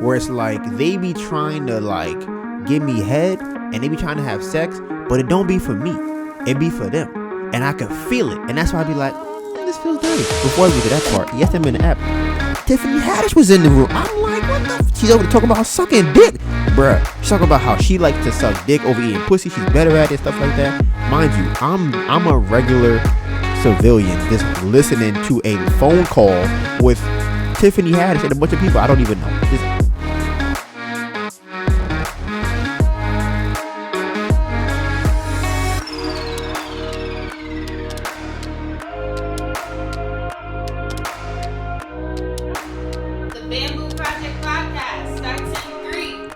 where it's like they be trying to like give me head and they be trying to have sex, but it don't be for me. It be for them. And I can feel it. And that's why I be like, this feels dirty. Before we get to that part, yes, I'm in the app. Tiffany Haddish was in the room. I'm like, what the f-? She's over there talking about sucking dick. Bruh, she's talking about how she likes to suck dick over eating pussy. She's better at it, stuff like that. Mind you, I'm a regular civilian just listening to a phone call with Tiffany Haddish and a bunch of people I don't even know. The Bamboo Project Podcast starts in 3,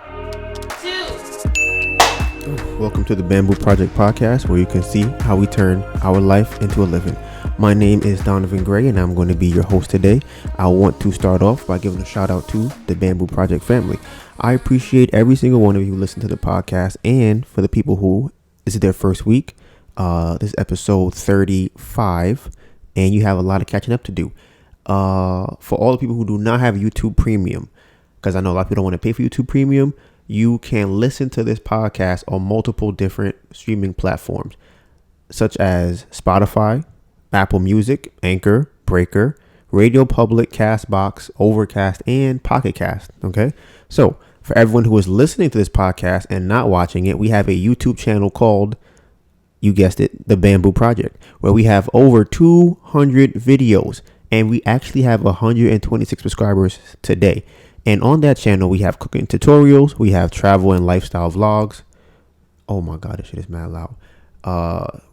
2. Welcome to the Bamboo Project Podcast, where you can see how we turn our life into a living. My name is DonivanGray, and I'm going to be your host today. I want to start off by giving a shout out to the Bamboo Project family. I appreciate every single one of you who listen to the podcast, and for the people who this is their first week, this is episode 35, and you have a lot of catching up to do. For all the people who do not have YouTube Premium, because I know a lot of people don't want to pay for YouTube Premium, you can listen to this podcast on multiple different streaming platforms, such as Spotify, Apple Music, Anchor, Breaker, Radio Public, Castbox, Overcast, and Pocket Cast. Okay, so for everyone who is listening to this podcast and not watching it, we have a YouTube channel called, you guessed it, The Bamboo Project, where we have over 200 videos, and we actually have 126 subscribers today. And on that channel, we have cooking tutorials, we have travel and lifestyle vlogs. Oh my God, this shit is mad loud.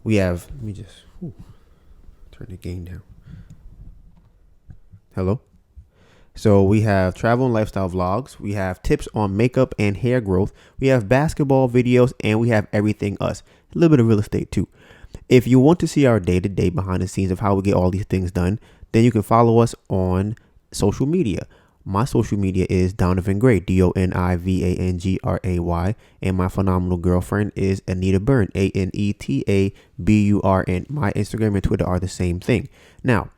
We have, let me just turn the gain down. Hello? So we have travel and lifestyle vlogs. We have tips on makeup and hair growth. We have basketball videos, and we have everything us. A little bit of real estate too. If you want to see our day-to-day behind the scenes of how we get all these things done, then you can follow us on social media. My social media is DonivanGray, DonivanGray, and my phenomenal girlfriend is AnetaBurn, AnetaBurn. My Instagram and Twitter are the same thing. Now,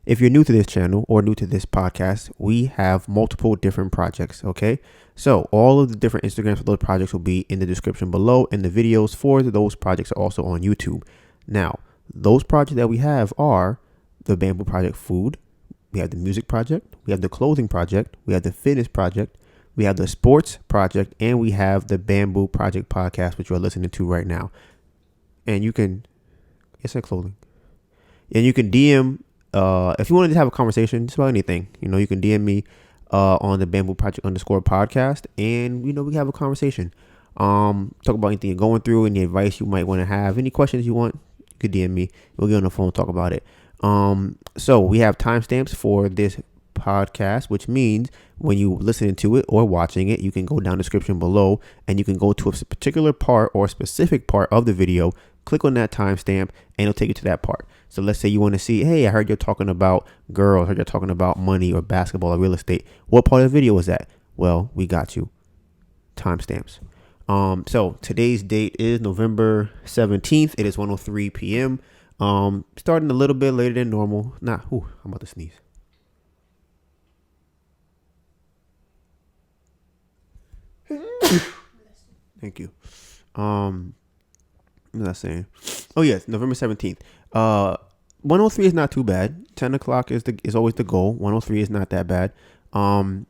if you're new to this channel or new to this podcast, we have multiple different projects, okay? So all of the different Instagrams for those projects will be in the description below, and the videos for those projects are also on YouTube. Now, those projects that we have are the Bamboo Project Food, we have the Music Project, we have the Clothing Project, we have the Fitness Project, we have the Sports Project, and we have the Bamboo Project Podcast, which you're listening to right now. And you can, it's like clothing. And you can DM, if you wanted to have a conversation just about anything, you can DM me on the Bamboo Project _podcast, and we can have a conversation. Talk about anything you're going through, any advice you might want to have, any questions you want, you could DM me. We'll get on the phone and talk about it. So we have timestamps for this podcast, which means when you listening to it or watching it, you can go down the description below and you can go to a particular part or a specific part of the video, click on that timestamp, and it'll take you to that part. So let's say you want to see, hey, I heard you're talking about girls, I heard you're talking about money or basketball or real estate. What part of the video is that? Well, we got you. Timestamps. So today's date is November 17th. It is 1:03 p.m. Starting a little bit later than normal. I'm about to sneeze. Thank you. What was I saying? Oh yes, November 17th. 1:03 is not too bad. 10 o'clock is always the goal. 1:03 is not that bad. I'm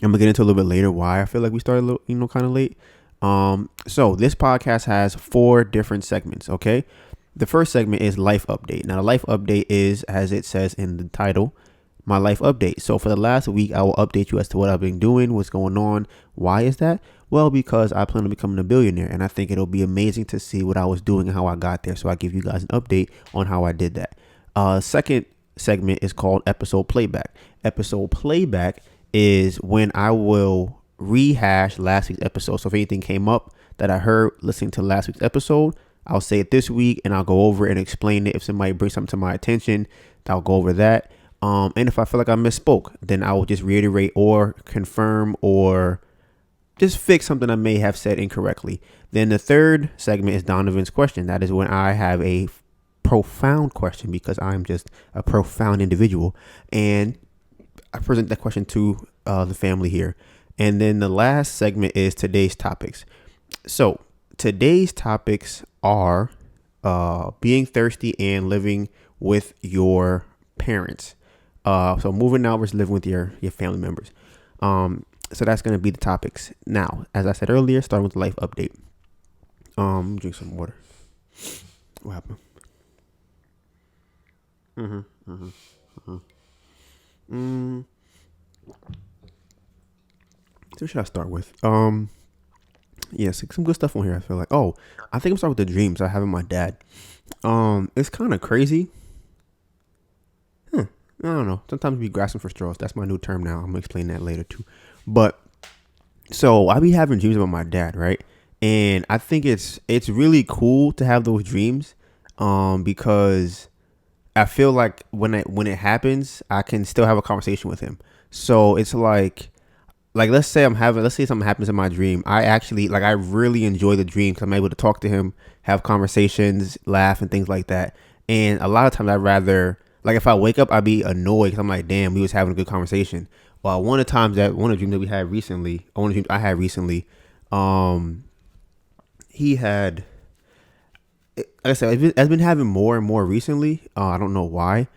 gonna get into a little bit later why I feel like we started a little, kind of late. So this podcast has 4 different segments. Okay. The first segment is life update. Now, the life update is, as it says in the title, my life update. So for the last week, I will update you as to what I've been doing, what's going on. Why is that? Well, because I plan on becoming a billionaire, and I think it'll be amazing to see what I was doing and how I got there. So I give you guys an update on how I did that. Second segment is called episode playback. Episode playback is when I will rehash last week's episode. So if anything came up that I heard listening to last week's episode, I'll say it this week and I'll go over it and explain it. If somebody brings something to my attention, I'll go over that. And if I feel like I misspoke, then I will just reiterate or confirm or just fix something I may have said incorrectly. Then the third segment is Donovan's question. That is when I have a profound question, because I'm just a profound individual, and I present that question to the family here. And then the last segment is today's topics. So today's topics are being thirsty and living with your parents. So moving out versus living with your family members. So that's going to be the topics. Now, as I said earlier, starting with the life update. Drink some water. What happened? So what should I start with? Yes, some good stuff on here. I feel like. Oh, I think I'm starting with the dreams I have with my dad. It's kind of crazy. I don't know. Sometimes we grasping for straws. That's my new term now. I'm gonna explain that later too. But so I be having dreams about my dad, right? And I think it's really cool to have those dreams, because I feel like when it happens, I can still have a conversation with him. So it's like let's say something happens in my dream. I really enjoy the dream because I'm able to talk to him, have conversations, laugh, and things like that. And a lot of times I'd rather, like, if I wake up, I'd be annoyed because I'm like, damn, we was having a good conversation. Well, one of the dreams that we had recently, one of the dreams I had recently, he had, like I said, I've been having more and more recently. I don't know why.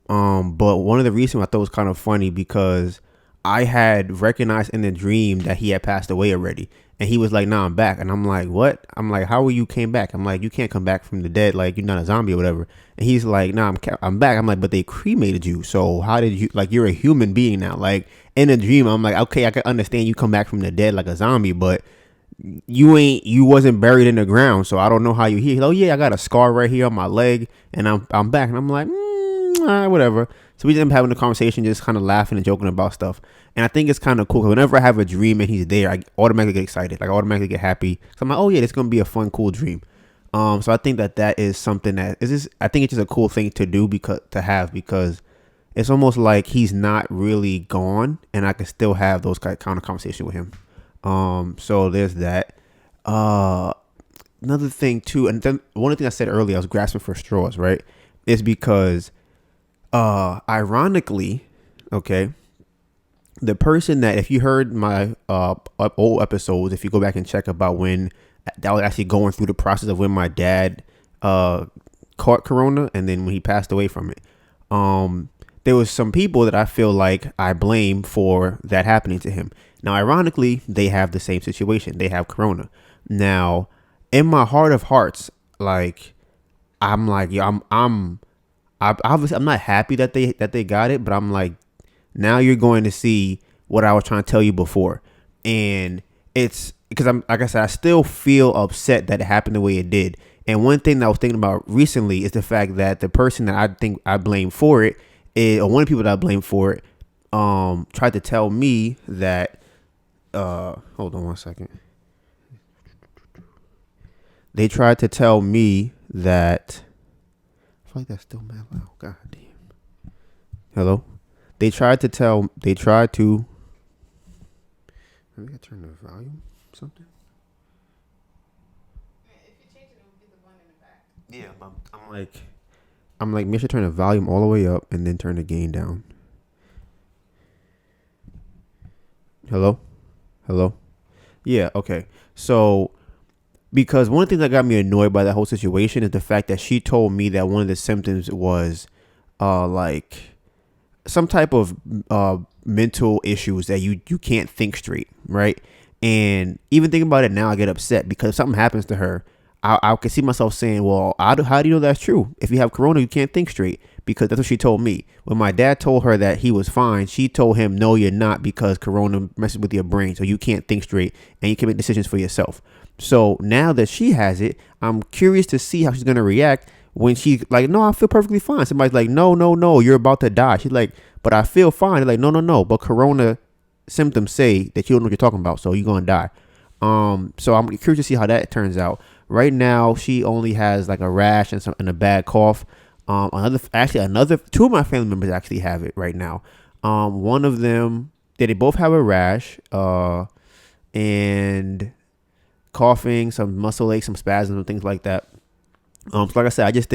But one of the reasons I thought was kind of funny because I had recognized in the dream that he had passed away already. And he was like, nah, I'm back. And I'm like, what? I'm like, how are you came back? I'm like, you can't come back from the dead. Like, you're not a zombie or whatever. And he's like, nah, I'm back. I'm like, but they cremated you. So how did you, like, you're a human being now. Like, in a dream, I'm like, okay, I can understand you come back from the dead like a zombie, but you wasn't buried in the ground. So I don't know how you here. Oh yeah, I got a scar right here on my leg and I'm back. And I'm like, whatever. So we just end up having a conversation, just kind of laughing and joking about stuff. And I think it's kind of cool because whenever I have a dream and he's there, I automatically get excited. Like, I automatically get happy. So I'm like, oh yeah, it's going to be a fun, cool dream. So I think that is something that is just, I think it's just a cool thing to do because it's almost like he's not really gone and I can still have those kind of conversation with him. So there's that. Another thing too, and then one of the things I said earlier, I was grasping for straws, right? Is because, ironically, okay, the person that, if you heard my old episodes, if you go back and check about when that was actually going through the process of when my dad caught corona and then when he passed away from it, there was some people that I feel like I blame for that happening to him. Now, ironically, they have the same situation. They have corona. Now, in my heart of hearts, like, I'm like, yeah, I'm obviously I'm not happy that they got it, but I'm like, now you're going to see what I was trying to tell you before. And it's because I'm, like I said, I still feel upset that it happened the way it did. And one thing that I was thinking about recently is the fact that the person that I think I blame for it is, or one of the people that I blame for it, tried to tell me that, hold on one second. They tried to tell me that, I feel like that's still mad loud. God damn. Hello? They tried to, maybe I turn the volume something. If you change it, it will be the one in the back. Yeah, I'm like, make sure to turn the volume all the way up and then turn the gain down. Hello? Yeah, okay. So, because one of the things that got me annoyed by that whole situation is the fact that she told me that one of the symptoms was, like, some type of mental issues that you can't think straight, right? And even thinking about it now, I get upset because if something happens to her, I can see myself saying, well, how do you know that's true? If you have corona, you can't think straight, because that's what she told me. When my dad told her that he was fine, she told him, no, you're not, because corona messes with your brain, so you can't think straight and you can make decisions for yourself. So now that she has it, I'm curious to see how she's going to react when she's like, no, I feel perfectly fine. Somebody's like, no, you're about to die. She's like, but I feel fine. They're like, no, but corona symptoms say that you don't know what you're talking about, so you're going to die. So I'm curious to see how that turns out. Right now, she only has like a rash and a bad cough. Another two of my family members actually have it right now. One of them, they both have a rash, and coughing, some muscle aches, some spasms, and things like that. So like I said, I just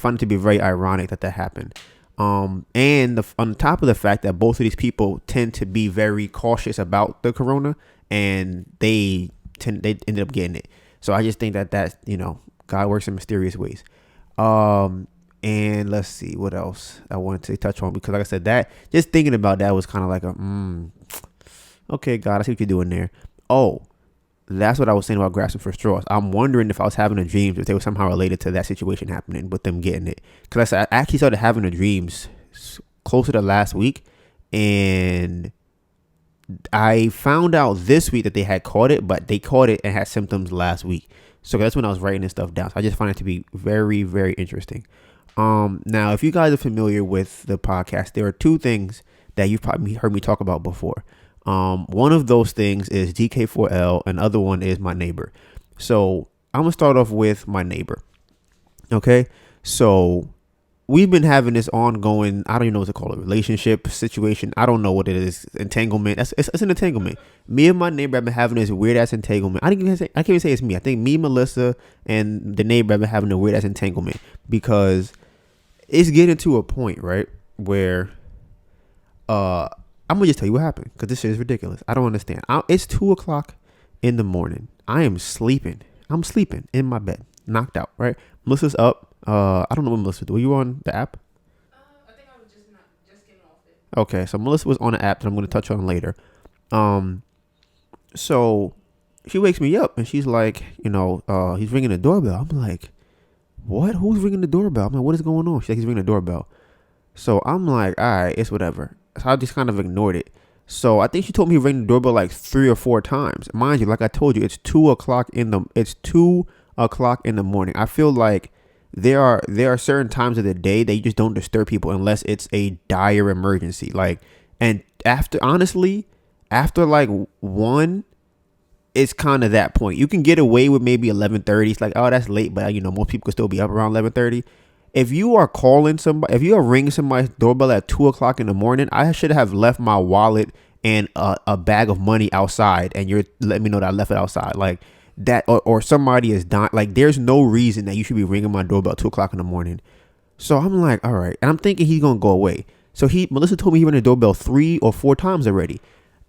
find it to be very ironic that happened. And on top of the fact that both of these people tend to be very cautious about the corona, and they ended up getting it. So I just think that God works in mysterious ways. And let's see what else I wanted to touch on, because like I said, that just thinking about that was kind of like okay, God, I see what you're doing there. Oh, that's what I was saying about grasping for straws. I'm wondering if I was having a dream, if they were somehow related to that situation happening with them getting it. Because I said I actually started having the dreams closer to last week, and I found out this week that they had caught it, but they caught it and had symptoms last week. So that's when I was writing this stuff down. So I just find it to be very, very interesting. Now, if you guys are familiar with the podcast, there are two things that you've probably heard me talk about before. One of those things is DK4L, and other one is my neighbor. So I'm gonna start off with my neighbor. Okay, so we've been having this ongoing, I don't even know what to call it, relationship situation. I don't know what it is. Entanglement. It's an entanglement. Me and my neighbor have been having this weird ass entanglement. I can't even say it's me. I think me, Melissa, and the neighbor have been having a weird ass entanglement, because it's getting to a point, right, where I'm gonna just tell you what happened, because this shit is ridiculous. I don't understand. It's 2:00 in the morning. I am sleeping. I'm sleeping in my bed, knocked out. Right, Melissa's up. I don't know what Melissa do. Were you on the app? I think I was just getting off it. Okay, so Melissa was on the app that I'm gonna touch on later. So she wakes me up and she's like, he's ringing the doorbell. I'm like, what? Who's ringing the doorbell? I'm like, what is going on? She's like, he's ringing the doorbell. So I'm like, all right, it's whatever. So I just kind of ignored it. So I think she told me he rang the doorbell like 3 or 4 times. Mind you, like I told you, it's 2:00 in the morning. I feel like there are certain times of the day that you just don't disturb people unless it's a dire emergency. Like, and after like 1, it's kind of that point. You can get away with maybe 11:30. It's like, oh, that's late, but most people could still be up around 11:30. If you are calling somebody, if you are ringing somebody's doorbell at 2:00 in the morning, I should have left my wallet and a bag of money outside, and you're letting me know that I left it outside. Like that, or somebody is dying. Like, there's no reason that you should be ringing my doorbell at 2:00 in the morning. So I'm like, all right, and I'm thinking he's gonna go away. So Melissa told me he rang the doorbell 3 or 4 times already.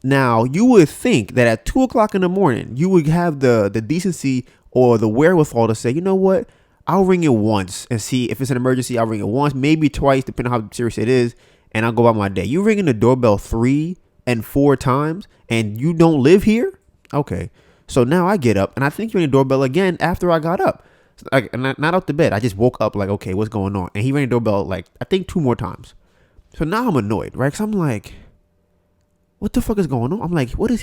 Now, you would think that at 2:00 in the morning, you would have the decency or the wherewithal to say, you know what? I'll ring it once and see if it's an emergency. I'll ring it once, maybe twice, depending on how serious it is, and I'll go about my day. You ringing the doorbell 3 and 4 times, and you don't live here? Okay. So now I get up, and I think you rang the doorbell again after I got up. Like, not out the bed. I just woke up like, okay, what's going on? And he rang the doorbell like, I think 2 more times. So now I'm annoyed, right? Because I'm like, what the fuck is going on? I'm like, what the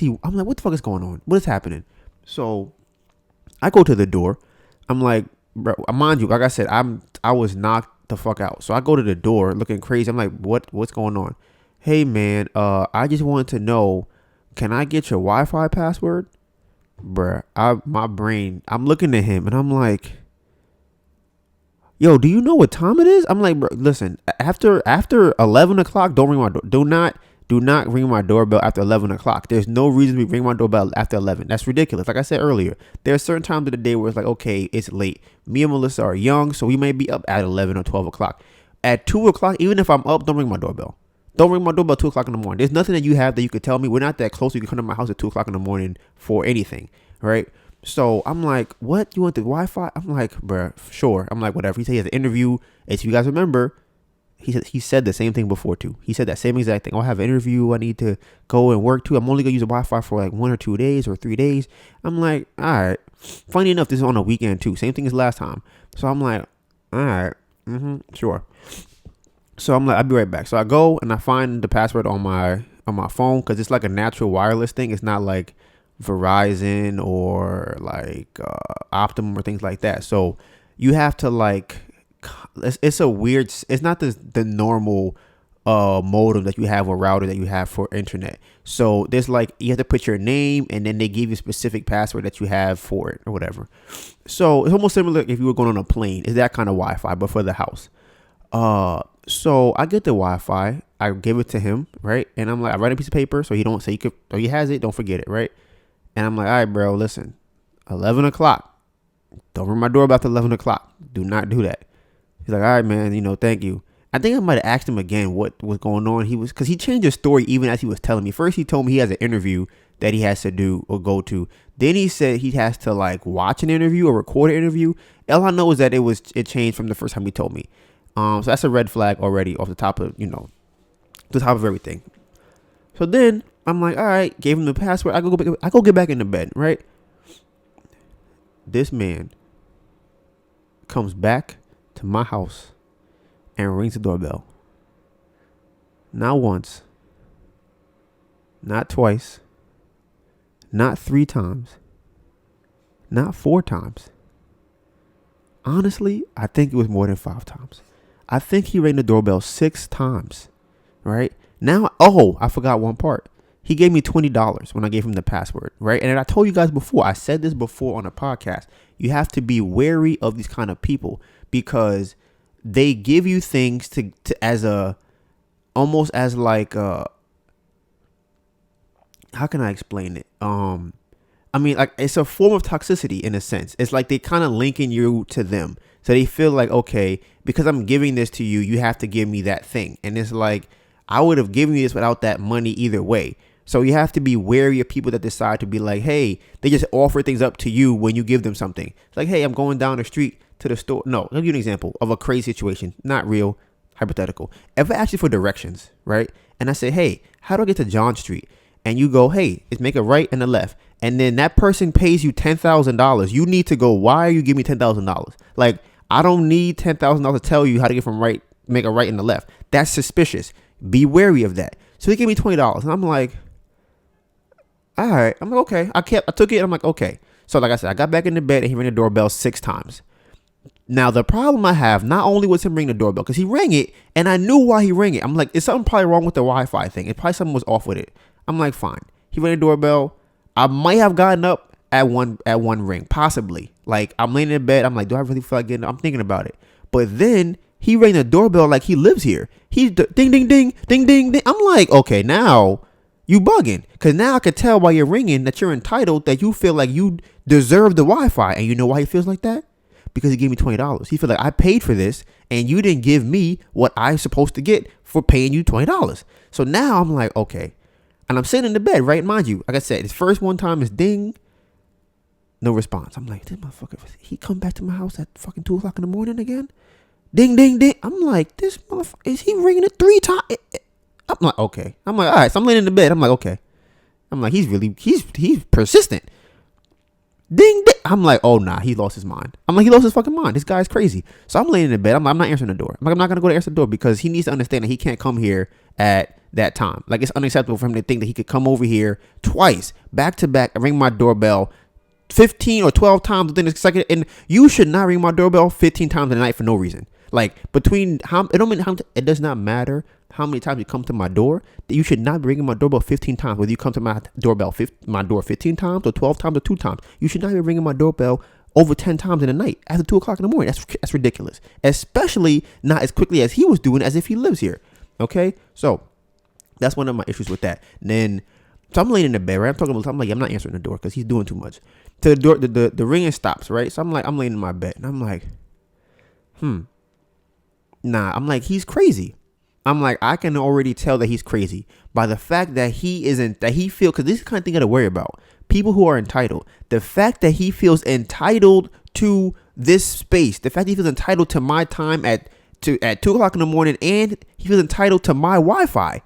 fuck is going on? What is happening? So I go to the door. I'm like, bro, mind you, like I said, I was knocked the fuck out. So I go to the door looking crazy. I'm like, what's going on? Hey man, I just wanted to know, can I get your Wi-Fi password? Bruh, I'm looking at him and I'm like, yo, do you know what time it is? I'm like, bro, listen, after 11 o'clock, don't ring my door. Do not ring my doorbell after 11 o'clock. There's no reason to ring my doorbell after 11. That's ridiculous. Like I said earlier, there are certain times of the day where it's like, okay, it's late. Me and Melissa are young, so we may be up at 11 or 12 o'clock. At 2 o'clock, even if I'm up, don't ring my doorbell. Don't ring my doorbell at 2 o'clock in the morning. There's nothing that you have that you could tell me. We're not that close. You can come to my house at 2 o'clock in the morning for anything, right? So I'm like, what? You want the Wi-Fi? I'm like, bruh, sure. I'm like, whatever. He said he has an interview. As you guys remember, he said the same thing before too. He said that same exact thing. I'll have an interview. I need to go and work too. I'm only gonna use the Wi-Fi for like 1 or 2 days or 3 days. I'm like, all right. Funny enough, this is on a weekend too. Same thing as last time. So I'm like, all right, sure. So I'm like, I'll be right back. So I go and I find the password on my phone, because it's like a natural wireless thing. It's not like Verizon or like Optimum or things like that. So you have to like, it's a weird, it's not the normal modem that you have or router that you have for internet. So there's like, you have to put your name and then they give you a specific password that you have for it or whatever. So it's almost similar if you were going on a plane. It's that kind of Wi-Fi, but for the house. So I get the Wi-Fi, I give it to him, right? And I'm like, I write a piece of paper so he don't say he has it, don't forget it, right? And I'm like, all right, bro, listen, 11 o'clock. Don't ring my doorbell after 11 o'clock. Do not do that. He's like, all right, man, thank you. I think I might have asked him again what was going on. Because he changed his story even as he was telling me. First, he told me he has an interview that he has to do or go to. Then he said he has to like watch an interview or record an interview. All I know is that it changed from the first time he told me. So that's a red flag already off the top of, the top of everything. So then I'm like, all right, gave him the password. I go get back into bed, right? This man comes back to my house and rings the doorbell. Not once, not twice, not 3 times, not 4 times. Honestly, I think it was more than 5 times. I think he rang the doorbell 6 times, right? Now, I forgot one part. He gave me $20 when I gave him the password, right? And I told you guys before, I said this before on a podcast, you have to be wary of these kind of people because they give you things to as a, almost as like, how can I explain it? I mean, like, it's a form of toxicity in a sense. It's like they kind of linking you to them. So they feel like, okay, because I'm giving this to you, you have to give me that thing. And it's like, I would have given you this without that money either way. So you have to be wary of people that decide to be like, hey, they just offer things up to you when you give them something. It's like, hey, I'm going down the street to the store. No, I'll give you an example of a crazy situation. Not real, hypothetical. If I ask you for directions, right? And I say, hey, how do I get to John Street? And you go, hey, it's make a right and a left. And then that person pays you $10,000. You need to go, why are you giving me $10,000? Like, I don't need $10,000 to tell you how to get from right, make a right and a left. That's suspicious. Be wary of that. So he gave me $20. And I'm like, all right. I'm like, okay. I took it. I'm like, okay. So like I said, I got back into bed and he rang the doorbell 6 times. Now, the problem I have, not only was him ringing the doorbell, because he rang it and I knew why he rang it. I'm like, is something probably wrong with the Wi-Fi thing? It probably something was off with it. I'm like, fine. He rang the doorbell. I might have gotten up at one ring, possibly. Like, I'm laying in bed. I'm like, do I really feel like getting up? I'm thinking about it. But then he rang the doorbell like he lives here. He's ding, ding, ding, ding, ding, ding. I'm like, okay, now you bugging. Because now I could tell by your ringing that you're entitled, that you feel like you deserve the Wi-Fi. And you know why he feels like that? Because he gave me $20. He feel like I paid for this and you didn't give me what I'm supposed to get for paying you $20. So now I'm like, okay. And I'm sitting in the bed, right? Mind you, like I said, his first one time is ding. No response. I'm like, this motherfucker, he come back to my house at fucking 2 o'clock in the morning again? Ding, ding, ding. I'm like, this motherfucker, is he ringing it 3 times? I'm like, okay. I'm like, all right. So I'm laying in the bed. I'm like, okay. I'm like, he's persistent. Ding, ding. I'm like, oh, nah, he lost his mind. I'm like, he lost his fucking mind. This guy's crazy. So I'm laying in the bed. I'm not answering the door. I'm like, I'm not going to go to answer the door because he needs to understand that he can't come here at that time. Like, it's unacceptable for him to think that he could come over here twice, back to back, and ring my doorbell 15 or 12 times within a second. And you should not ring my doorbell 15 times in a night for no reason. Like, it does not matter how many times you come to my door. That you should not be ringing my doorbell 15 times. Whether you come to my door 15 times or 12 times or 2 times, you should not be ringing my doorbell over 10 times in a night after 2 o'clock in the morning. That's ridiculous. Especially not as quickly as he was doing, as if he lives here. Okay, so that's one of my issues with that. And then, so I'm laying in the bed, right? I'm like, I'm not answering the door because he's doing too much. To the door, the ringing stops, right? So I'm laying in my bed and I'm like, nah. I'm like, he's crazy. I'm like, I can already tell that he's crazy by the fact that he feels, because this is the kind of thing I gotta worry about. People who are entitled. The fact that he feels entitled to this space, the fact that he feels entitled to my time at 2 o'clock in the morning, and he feels entitled to my Wi-Fi.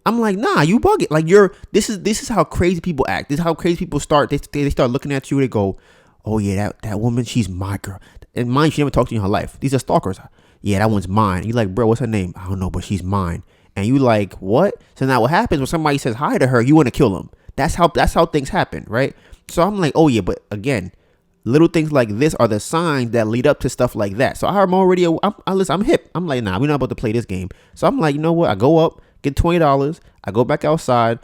I'm like, nah, you bug it. Like, this is how crazy people act. This is how crazy people start. They start looking at you. They go, oh yeah, that woman, she's my girl. And mind, she never talked to you in her life. These are stalkers. Yeah, that one's mine. You like, bro, what's her name? I don't know, but she's mine. And you like, what? So now what happens when somebody says hi to her, you want to kill them. That's how things happen, right? So I'm like, oh yeah, but again, little things like this are the signs that lead up to stuff like that. So I'm already, I'm hip. I'm like, nah, we're not about to play this game. So I'm like, you know what? I go up, get $20. I go back outside.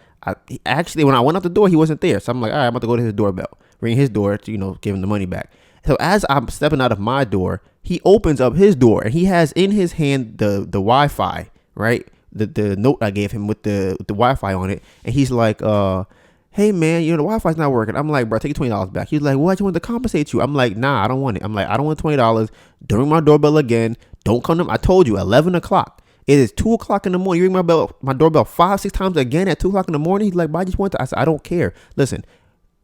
Actually, when I went out the door, he wasn't there. So I'm like, all right, I'm about to go to his doorbell, ring his door to, give him the money back. So as I'm stepping out of my door, he opens up his door and he has in his hand the Wi-Fi, right? The note I gave him with the Wi-Fi on it. And he's like, hey man, the Wi-Fi's not working. I'm like, bro, take your $20 back. He's like, well, I just wanted to compensate you. I'm like, nah, I don't want it. I'm like, I don't want $20. Don't ring my doorbell again. Don't come to. I told you 11 o'clock. It is 2 o'clock in the morning. You ring my doorbell 5-6 times again at 2 o'clock in the morning. He's like, "But I just want to." I said, "I don't care. Listen,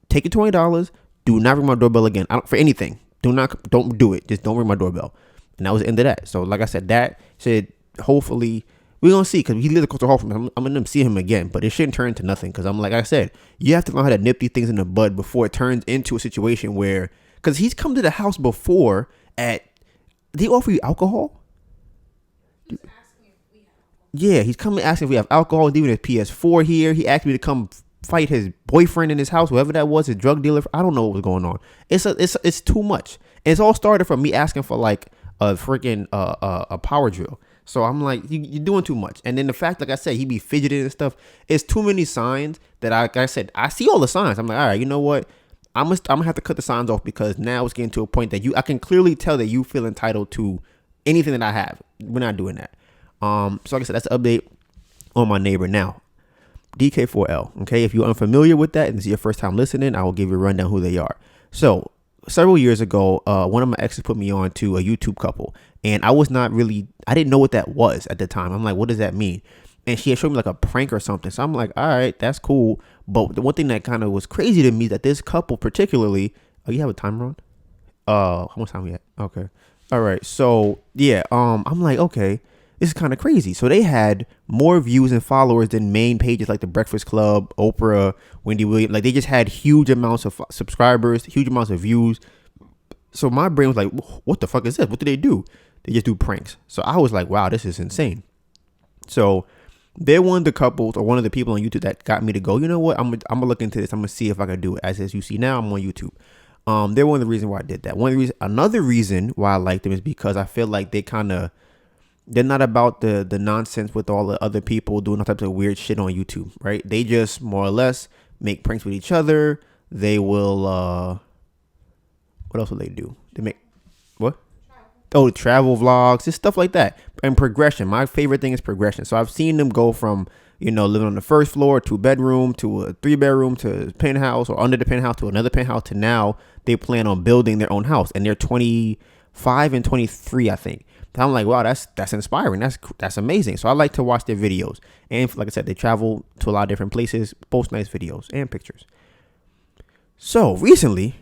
take your $20. Do not ring my doorbell again. For anything. Don't do it. Just don't ring my doorbell." And that was the end of that. So like I said, that said, hopefully we're gonna see, because he lives across the hall from me. I'm gonna see him again, but it shouldn't turn into nothing. Because I'm like I said, you have to learn how to nip these things in the bud before it turns into a situation where, because he's come to the house before at. Did he offer you alcohol? He's asking if we have alcohol. Yeah, he's coming asking if we have alcohol. Leaving his PS4 here. He asked me to come fight his boyfriend in his house, whoever that was, his drug dealer. I don't know what was going on. It's too much. And it's all started from me asking for like a freaking a power drill. So I'm like, you're doing too much. And then the fact, like I said, he be fidgeting and stuff. It's too many signs that like I said, I see all the signs. I'm like, all right, you know what? I'm gonna have to cut the signs off, because now it's getting to a point that I can clearly tell that you feel entitled to anything that I have. We're not doing that. So like I said, that's the update on my neighbor. Now, DK4L. Okay, if you're unfamiliar with that and this is your first time listening, I will give you a rundown who they are. So several years ago, one of my exes put me on to a YouTube couple, and I didn't know what that was at the time. I'm like, what does that mean? And she had showed me like a prank or something. So I'm like, all right, that's cool. But the one thing that kind of was crazy to me is that this couple particularly, you have a timer on? How much time we at? Okay. All right. So yeah, I'm like, okay, this is kind of crazy. So they had more views and followers than main pages like The Breakfast Club, Oprah, Wendy Williams. Like they just had huge amounts of subscribers, huge amounts of views. So my brain was like, what the fuck is this? What do? They just do pranks. So I was like, wow, this is insane. So they're one of the couples or one of the people on YouTube that got me to go, you know what? I'm gonna look into this. I'm gonna see if I can do it. As you see now, I'm on YouTube. They're one of the reasons why I did that. Another reason why I like them is because I feel like they're not about the nonsense with all the other people doing all types of weird shit on YouTube, right? They just more or less make pranks with each other. They will, what else will they do? They make, what? Travel vlogs, just stuff like that. And progression. My favorite thing is progression. So I've seen them go from, living on the first floor, 2-bedroom, to a 3-bedroom, to a penthouse, or under the penthouse to another penthouse, to now they plan on building their own house. And they're 25 and 23, I think. I'm like, wow, that's inspiring. That's amazing. So I like to watch their videos. And like I said, they travel to a lot of different places, post nice videos and pictures. So recently,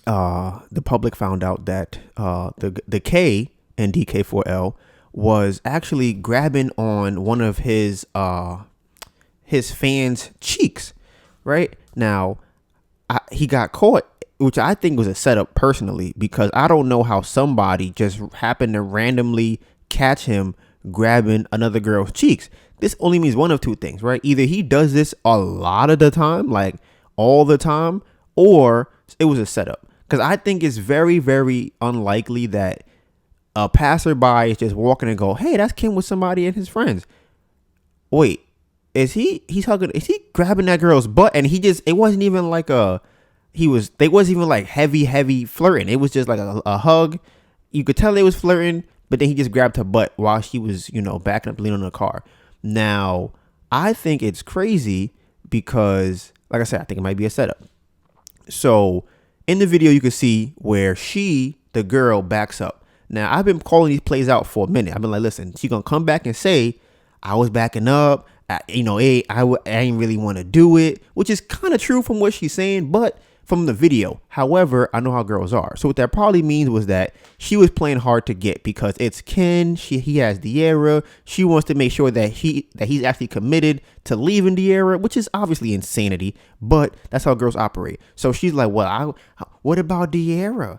the public found out that the K in DK4L was actually grabbing on one of his fans' cheeks. Right now, he got caught, which I think was a setup personally, because I don't know how somebody just happened to randomly catch him grabbing another girl's cheeks. This only means one of two things, right? Either he does this a lot of the time, like all the time, or it was a setup. Because I think it's very, very unlikely that a passerby is just walking and go, hey, that's Kim with somebody and his friends. Wait, is he grabbing that girl's butt? And it wasn't even like they wasn't even like heavy flirting. It was just like a hug. You could tell they was flirting, but then he just grabbed her butt while she was, backing up, leaning on the car. Now, I think it's crazy because, like I said, I think it might be a setup. So in the video, you can see where the girl backs up. Now, I've been calling these plays out for a minute. I've been like, listen, she's going to come back and say, I was backing up. I didn't really want to do it, which is kind of true from what she's saying, but from the video. However, I know how girls are. So what that probably means was that she was playing hard to get because it's Ken. He has De'Ara. She wants to make sure that he's actually committed to leaving De'Ara, which is obviously insanity, but that's how girls operate. So she's like, well, what about De'Ara?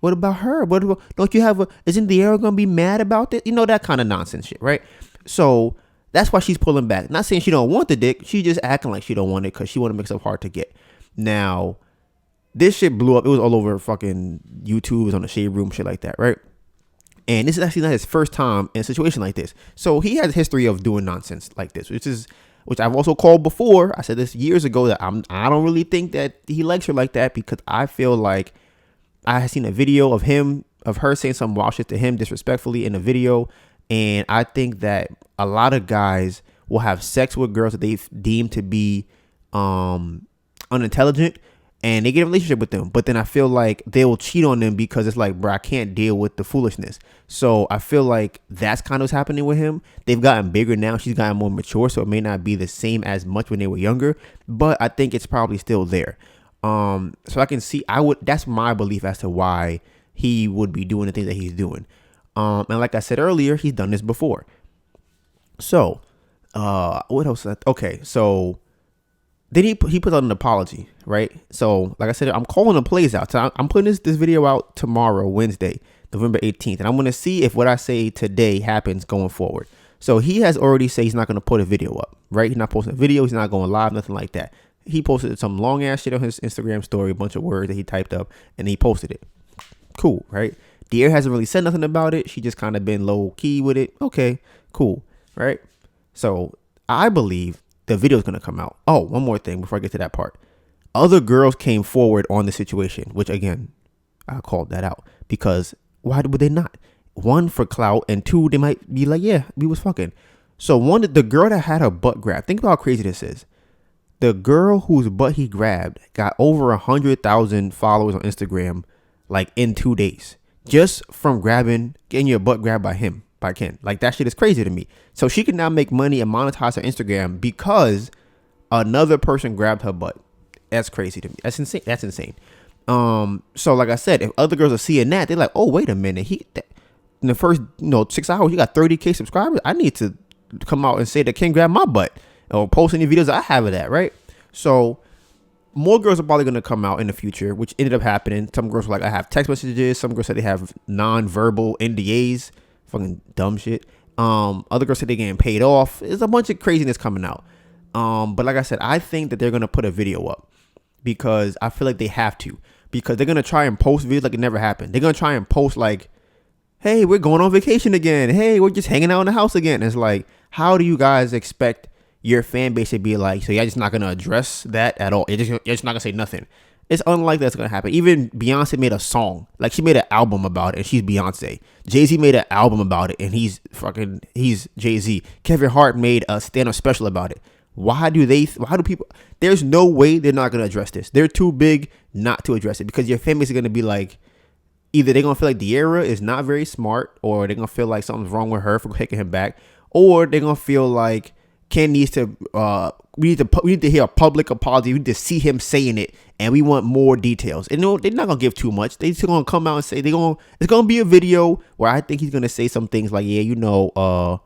What about her? Isn't De'Ara gonna be mad about this? That kind of nonsense shit, right? So that's why she's pulling back. Not saying she don't want the dick. She just acting like she don't want it because she want to make stuff hard to get. Now, this shit blew up. It was all over fucking YouTube. It was on the Shade Room, shit like that, right? And this is actually not his first time in a situation like this. So he has a history of doing nonsense like this, which I've also called before. I said this years ago that I don't really think that he likes her like that, because I feel like I had seen a video of her saying some wild shit to him disrespectfully in a video. And I think that a lot of guys will have sex with girls that they deem to be unintelligent. and they get in a relationship with them. But then I feel like they will cheat on them because it's like, bro, I can't deal with the foolishness. So I feel like that's kind of what's happening with him. They've gotten bigger now. She's gotten more mature, so it may not be the same as much when they were younger, but I think it's probably still there. So I can see, that's my belief as to why he would be doing the things that he's doing. And like I said earlier, he's done this before. So, what else? Okay, so then he put out an apology, right? So, like I said, I'm calling the plays out. So I'm putting this video out tomorrow, Wednesday, November 18th, and I'm going to see if what I say today happens going forward. So he has already said he's not going to put a video up, right? He's not posting a video. He's not going live, nothing like that. He posted some long ass shit on his Instagram story, a bunch of words that he typed up, and he posted it. Cool, right? De'Ara hasn't really said nothing about it. She just kind of been low key with it. Okay, cool, right? So I believe the video is going to come out. Oh, one more thing before I get to that part. Other girls came forward on the situation, which again, I called that out because why would they not? One, for clout, and two, they might be like, yeah, we was fucking. So one, the girl that had her butt grabbed, think about how crazy this is. The girl whose butt he grabbed got over 100,000 followers on Instagram, like in 2 days, just from getting your butt grabbed by Ken. Like, that shit is crazy to me. So she can now make money and monetize her Instagram because another person grabbed her butt. That's crazy to me. That's insane. So like I said, if other girls are seeing that, they're like, oh, wait a minute. In the first 6 hours, he got 30K subscribers. I need to come out and say that Ken grabbed my butt or post any videos I have of that, right? So more girls are probably going to come out in the future, which ended up happening. Some girls were like, I have text messages. Some girls said they have non-verbal NDAs. Fucking dumb shit. Other girls said they're getting paid off. There's a bunch of craziness coming out. But like I said, I think that they're going to put a video up because I feel like they have to, because they're going to try and post videos like it never happened. They're going to try and post like, hey, we're going on vacation again. Hey, we're just hanging out in the house again. And it's like, how do you guys expect your fan base to be like, so you're just not going to address that at all? You're just not going to say nothing. It's unlikely that's going to happen. Even Beyonce made a song. Like, she made an album about it, and she's Beyonce. Jay-Z made an album about it, and he's Jay-Z. Kevin Hart made a stand-up special about it. Why do people, there's no way they're not going to address this. They're too big not to address it, because your fan base is going to be like, either they're going to feel like De'Ara is not very smart, or they're going to feel like something's wrong with her for taking him back, or they're going to feel like Ken needs to, we need to hear a public apology. We need to see him saying it, and we want more details. And they're not going to give too much. They're just going to come out and say, it's going to be a video where I think he's going to say some things like, yeah,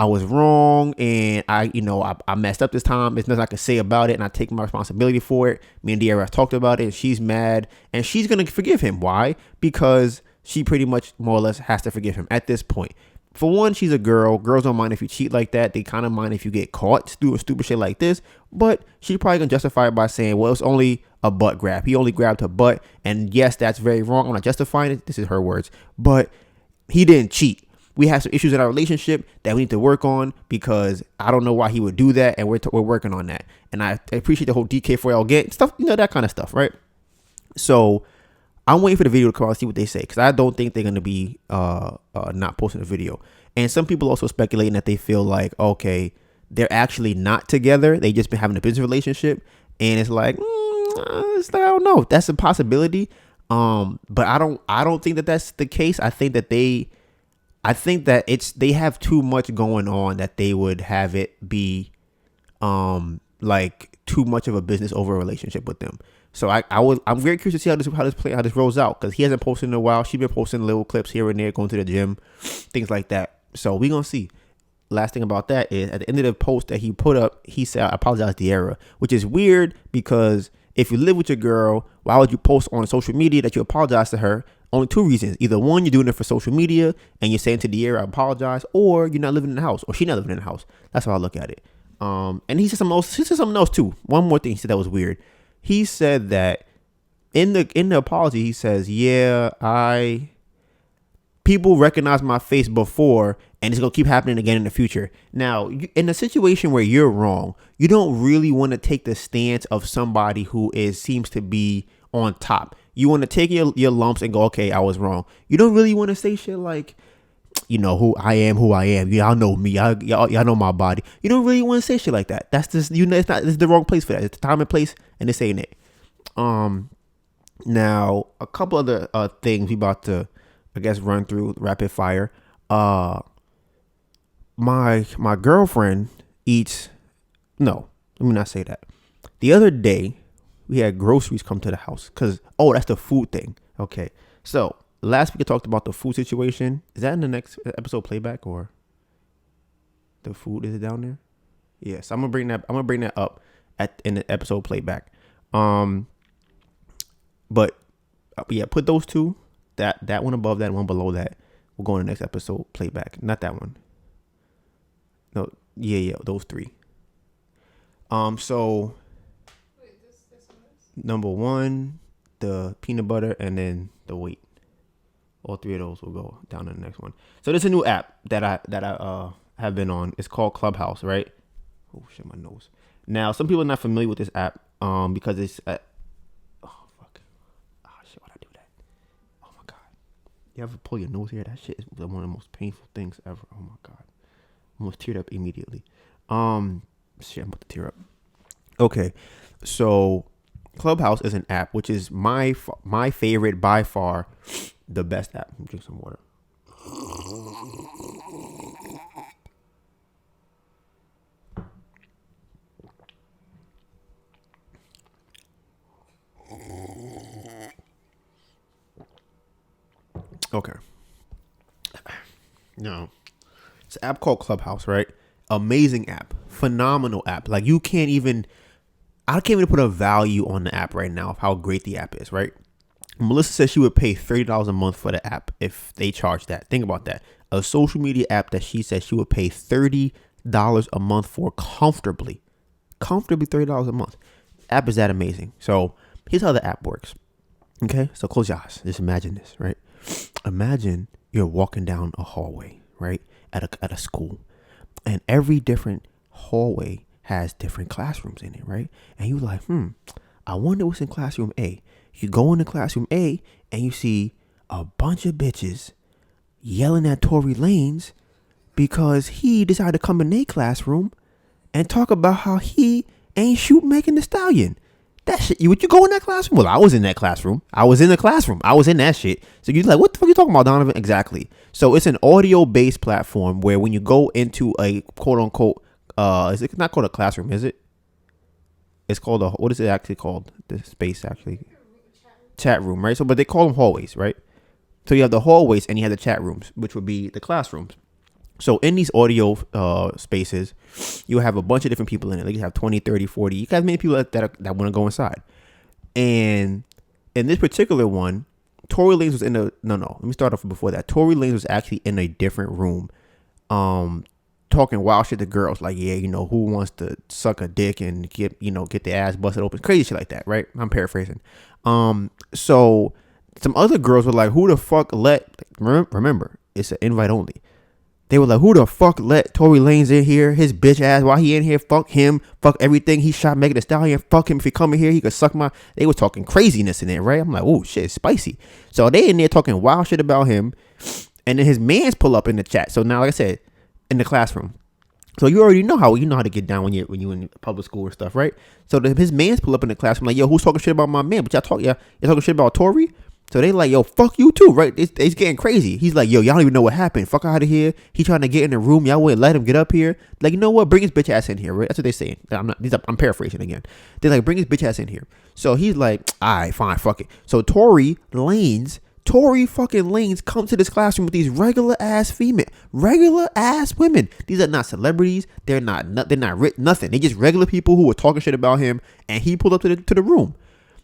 I was wrong, and I messed up this time. There's nothing I can say about it, and I take my responsibility for it. Me and De'Ara talked about it, and she's mad, and she's going to forgive him. Why? Because she pretty much more or less has to forgive him at this point. For one, she's a girl. Girls don't mind if you cheat like that. They kind of mind if you get caught doing stupid shit like this. But she's probably going to justify it by saying, well, it's only a butt grab. He only grabbed her butt. And yes, that's very wrong. I'm not justifying it. This is her words. But he didn't cheat. We have some issues in our relationship that we need to work on, because I don't know why he would do that. And we're working on that. And I appreciate the whole DK4L get stuff, that kind of stuff, right? So I'm waiting for the video to come out and see what they say, because I don't think they're going to be not posting a video. And some people also speculating that they feel like, okay, they're actually not together. They just been having a business relationship. And it's like, I don't know. That's a possibility. But I don't think that that's the case. I think that they have too much going on that they would have it be like too much of a business over a relationship with them. So I'm very curious to see how this rolls out, because he hasn't posted in a while. She's been posting little clips here and there, going to the gym, things like that. So we're gonna see. Last thing about that is, at the end of the post that he put up, he said, I apologize, De'Ara, which is weird, because if you live with your girl, why would you post on social media that you apologize to her? Only two reasons. Either one, you're doing it for social media and you're saying to De'Ara, I apologize, or you're not living in the house, or she's not living in the house. That's how I look at it. And he said something else too. One more thing he said that was weird. He said that in the apology, he says, people recognize my face before, and it's going to keep happening again in the future. Now, in a situation where you're wrong, you don't really want to take the stance of somebody who seems to be on top. You want to take your lumps and go, okay, I was wrong. You don't really want to say shit like, who I am. Y'all know me. Y'all know my body. You don't really want to say shit like that. That's just, it's the wrong place for that. It's the time and place, and this ain't it. Now a couple other things we about to, I guess, run through rapid fire. My girlfriend eats. No, let me not say that. The other day, we had groceries come to the house because that's the food thing. Okay, so last week I talked about the food situation. Is that in the next episode playback or the food? Is it down there? Yes, I'm gonna bring that up in the episode playback. But yeah, put those two, that one above that one below that. We'll go in the next episode playback. Not that one. No, yeah, those three. So Wait, this one is? number one, the peanut butter, and then the weight. All three of those will go down to the next one. So there's a new app that I have been on. It's called Clubhouse, right? Oh shit, my nose. Now some people are not familiar with this app because it's why'd I do that? Oh my god. You ever pull your nose here? That shit is one of the most painful things ever. Oh my god. Almost teared up immediately. Shit, I'm about to tear up. Okay, so Clubhouse is an app which is my favorite by far, the best app. Let me drink some water. Okay. No. It's an app called Clubhouse, right? Amazing app. Phenomenal app. Like I can't even put a value on the app right now of how great the app is, right? Melissa said she would pay $30 a month for the app if they charge that. Think about that. A social media app that she said she would pay $30 a month for comfortably $30 a month. App is that amazing. So here's how the app works. Okay, so close your eyes. Just imagine this, right? Imagine you're walking down a hallway, right, at a school, and every different hallway has different classrooms in it, right? And you're like, I wonder what's in classroom A. You go into classroom A and you see a bunch of bitches yelling at Tory Lanez because he decided to come in their classroom and talk about how he ain't shoot Megan Thee Stallion. That shit, would you go in that classroom? Well, I was in that classroom. I was in the classroom. I was in that shit. So you're like, what the fuck are you talking about, Donovan? Exactly. So it's an audio-based platform where when you go into a quote-unquote, is it not called a classroom, is it? It's called what is it actually called? The space actually. Chat room, right? So, but they call them hallways, right? So you have the hallways and you have the chat rooms, which would be the classrooms. So in these audio spaces, you have a bunch of different people in it. Like you have 20, 30, 40. You got many people that want to go inside. And in this particular one, Tory Lanez was in the no. Let me start off before that. Tory Lanez was actually in a different room, talking wild shit to girls. Like, yeah, who wants to suck a dick and get their ass busted open, crazy shit like that, right? I'm paraphrasing. So some other girls were like, who the fuck remember, it's an invite only. They were like, who the fuck let Tory Lanez in here? His bitch ass. Why he in here? Fuck him. Fuck everything. He shot Megan Thee Stallion. Fuck him. If he come in here, he could suck my... They were talking craziness in there, right? I'm like, oh, shit, it's spicy. So they in there talking wild shit about him. And then his mans pull up in the chat. So now, like I said, in the classroom. So you already know how to get down when you in public school or stuff, right? So his mans pull up in the classroom like, yo, who's talking shit about my man? But you're talking shit about Tory? So they like, yo, fuck you too, right? It's getting crazy. He's like, yo, y'all don't even know what happened. Fuck out of here. He trying to get in the room. Y'all wouldn't let him get up here. Like, you know what? Bring his bitch ass in here, right? That's what they're saying. I'm paraphrasing again. They're like, bring his bitch ass in here. So he's like, all right, fine, fuck it. So Tory fucking Lanez comes to this classroom with these regular ass women. These are not celebrities. They're not rich, nothing. They just regular people who were talking shit about him. And he pulled up to the room.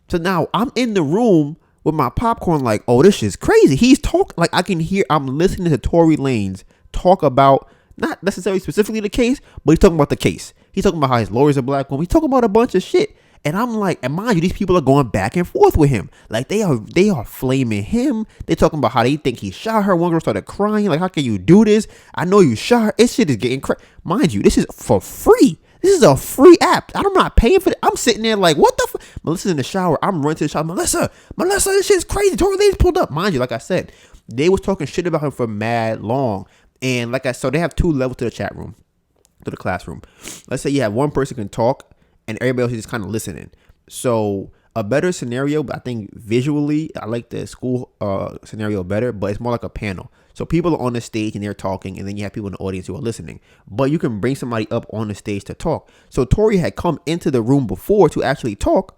So now I'm in the room with my popcorn, like, oh, this shit's crazy. He's talking, like, I'm listening to Tory Lanez talk about, not necessarily specifically the case, but he's talking about the case. He's talking about how his lawyer's a black woman. He's talking about a bunch of shit. And I'm like, and mind you, these people are going back and forth with him. Like, they are flaming him. They're talking about how they think he shot her. One girl started crying, like, how can you do this? I know you shot her. This shit is getting crazy. Mind you, this is for free. This is a free app. I'm not paying for it. I'm sitting there like, what the fuck? Melissa's in the shower. I'm running to the shower. Melissa, this shit's crazy. Tory Lanez pulled up. Mind you, like I said, they was talking shit about him for mad long. And so they have two levels to the chat room, to the classroom. Let's say you have one person can talk and everybody else is just kind of listening. So a better scenario, but I think visually I like the school scenario better, but it's more like a panel. So people are on the stage and they're talking, and then you have people in the audience who are listening. But you can bring somebody up on the stage to talk. So Tori had come into the room before to actually talk,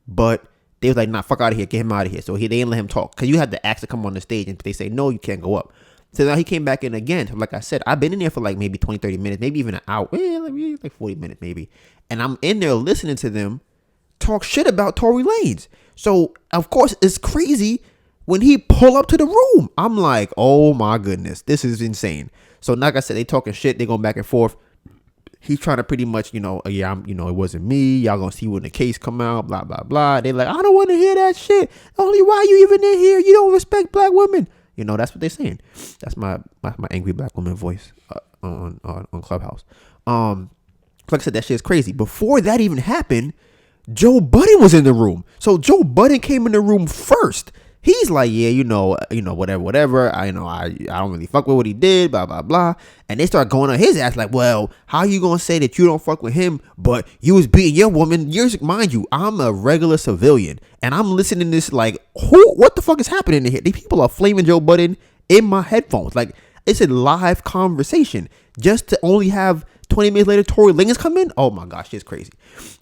but they was like, nah, fuck out of here, get him out of here. So they didn't let him talk because you had to ask to come on the stage, and they say, no, you can't go up. So now he came back in again. So like I said, I've been in there for like maybe 20, 30 minutes, maybe even an hour, like 40 minutes maybe. And I'm in there listening to them talk shit about Tory Lanez. So of course it's crazy when he pull up to the room. I'm like, oh my goodness, this is insane. So like I said, they talking shit, they going back and forth. He's trying to pretty much, it wasn't me. Y'all gonna see when the case come out, blah, blah, blah. They like, I don't want to hear that shit. Only why you even in here? You don't respect black women. That's what they're saying. That's my angry black woman voice on Clubhouse. Like I said, that shit is crazy. Before that even happened, Joe Budden was in the room. So Joe Budden came in the room first. He's like, yeah, whatever. I don't really fuck with what he did, blah, blah, blah. And they start going on his ass like, well, how you gonna say that you don't fuck with him, but you was beating your woman? Mind you, I'm a regular civilian, and I'm listening to this like, what the fuck is happening in here? These people are flaming Joe Budden in my headphones. Like, it's a live conversation. Just to only have 20 minutes later, Tory Lanez come in. Oh my gosh, it's crazy.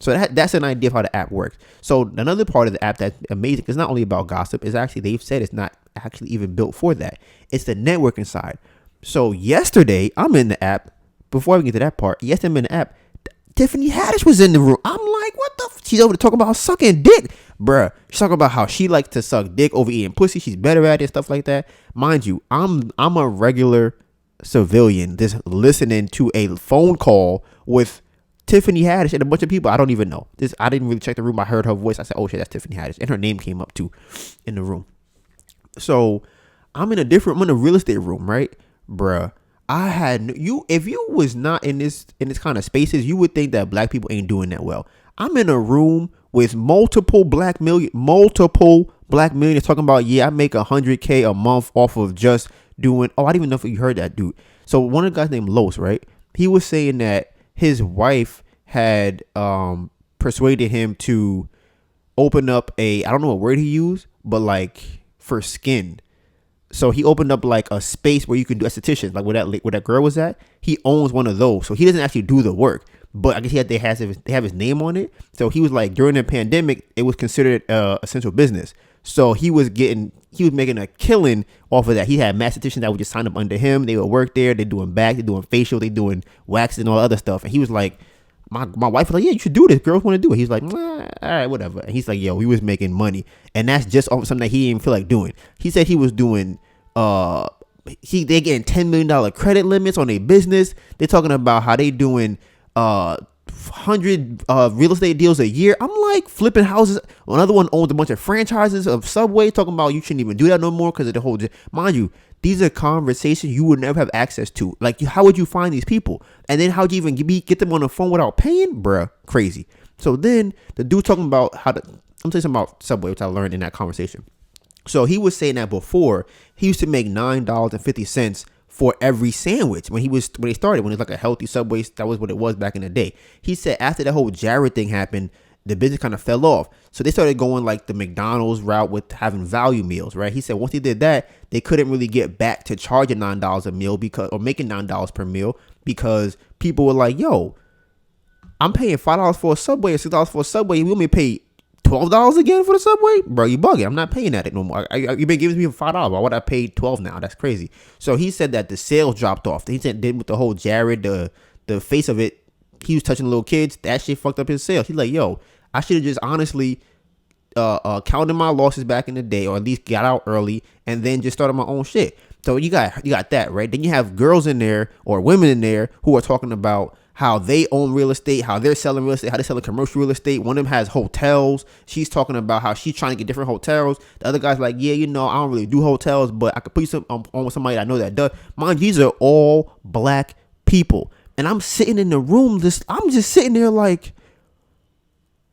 So that's an idea of how the app works. So another part of the app that's amazing is not only about gossip. It's actually, they've said it's not actually even built for that. It's the networking side. So yesterday, I'm in the app. Before we get to that part, yesterday I'm in the app. Tiffany Haddish was in the room. I'm like, what the? She's over to talk about sucking dick. Bruh, she's talking about how she likes to suck dick over eating pussy. She's better at it, stuff like that. Mind you, I'm a regular civilian just listening to a phone call with Tiffany Haddish and a bunch of people I don't even know. I didn't really check the room. I heard her voice. I said, oh shit, that's Tiffany Haddish. And her name came up too in the room. So I'm in a real estate room, right? Bruh. If you was not in this kind of spaces, you would think that black people ain't doing that well. I'm in a room with multiple black millionaires talking about, yeah, I make $100K a month off of just doing, I didn't even know if you heard that, dude. So one of the guys named Los, right? He was saying that his wife had persuaded him to open up I don't know what word he used, but like for skin. So he opened up like a space where you can do estheticians, like where that girl was at. He owns one of those, so he doesn't actually do the work, but I guess they have his name on it. So he was like, during the pandemic, it was considered essential business. So he was making a killing off of that. He had estheticians that would just sign up under him. They would work there. They're doing back, they're doing facial, they're doing waxing and all other stuff. And he was like, my wife was like, yeah, you should do this. Girls want to do it. He's like, all right, whatever. And he's like, yo, he was making money. And that's just something that he didn't feel like doing. He said he was doing, they getting $10 million credit limits on their business. They're talking about how they doing 100 real estate deals a year. I'm like, flipping houses. Another one owns a bunch of franchises of Subway, talking about you shouldn't even do that no more because of the whole, mind you, these are conversations you would never have access to. Like, how would you find these people? And then how'd you even get them on the phone without paying? Bruh, crazy. So then the dude talking about I'm telling you something about Subway, which I learned in that conversation. So he was saying that before, he used to make $9.50 for every sandwich when he started, when it was like a healthy Subway. That was what it was back in the day. He said after the whole Jared thing happened, the business kind of fell off. So they started going like the McDonald's route with having value meals, right? He said once they did that, they couldn't really get back to charging $9 a meal or making $9 per meal, because people were like, yo, I'm paying $5 for a Subway or $6 for a Subway. We only pay $12 again for the Subway? Bro, you bugging. I'm not paying that no more. You've been giving me $5. Why would I pay $12 now? That's crazy. So he said that the sales dropped off. He said with the whole Jared, the face of it, he was touching little kids. That shit fucked up his sales. He's like, yo, I should have just honestly counted my losses back in the day, or at least got out early and then just started my own shit. So you got that, right? Then you have girls in there or women in there who are talking about how they own real estate, how they're selling real estate, how they're selling commercial real estate. One of them has hotels. She's talking about how she's trying to get different hotels. The other guy's like, yeah, I don't really do hotels, but I could put you on with somebody I know that does. Mind you, these are all black people. And I'm sitting in the room, I'm just sitting there like,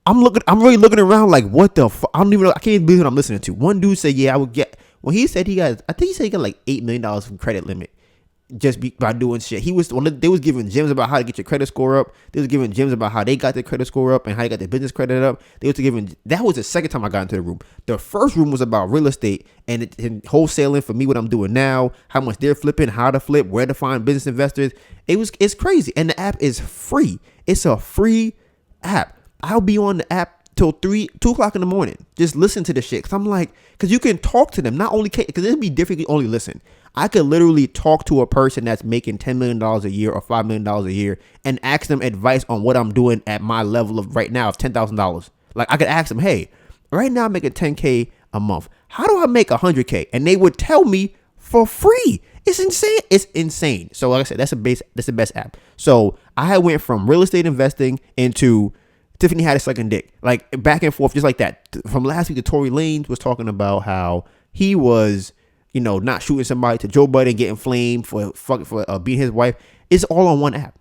I'm really looking around like, what the fuck? I can't even believe what I'm listening to. One dude said, yeah, I would get, when he said he got like $8 million from credit limit. by doing shit. They was giving gems about how to get your credit score up. They was giving gems about how they got their credit score up and how they got their business credit up. That was the second time I got into the room. The first room was about real estate and wholesaling for me, what I'm doing now, how much they're flipping, how to flip, where to find business investors. It's crazy. And the app is free. It's a free app. I'll be on the app till 2 o'clock in the morning. Just listen to the shit. Cause you can talk to them. Not only, cause it'd be different if you only listen. I could literally talk to a person that's making $10 million a year or $5 million a year and ask them advice on what I'm doing at my level of right now of $10,000. Like I could ask them, hey, right now I'm making $10K a month. How do I make $100K? And they would tell me for free. It's insane. It's insane. So like I said, that's the best app. So I went from real estate investing into Tiffany had a sucking dick, like back and forth, just like that. From last week, Tory Lanez was talking about how he was, not shooting somebody, to Joe Budden getting flamed for beating his wife. It's all on one app.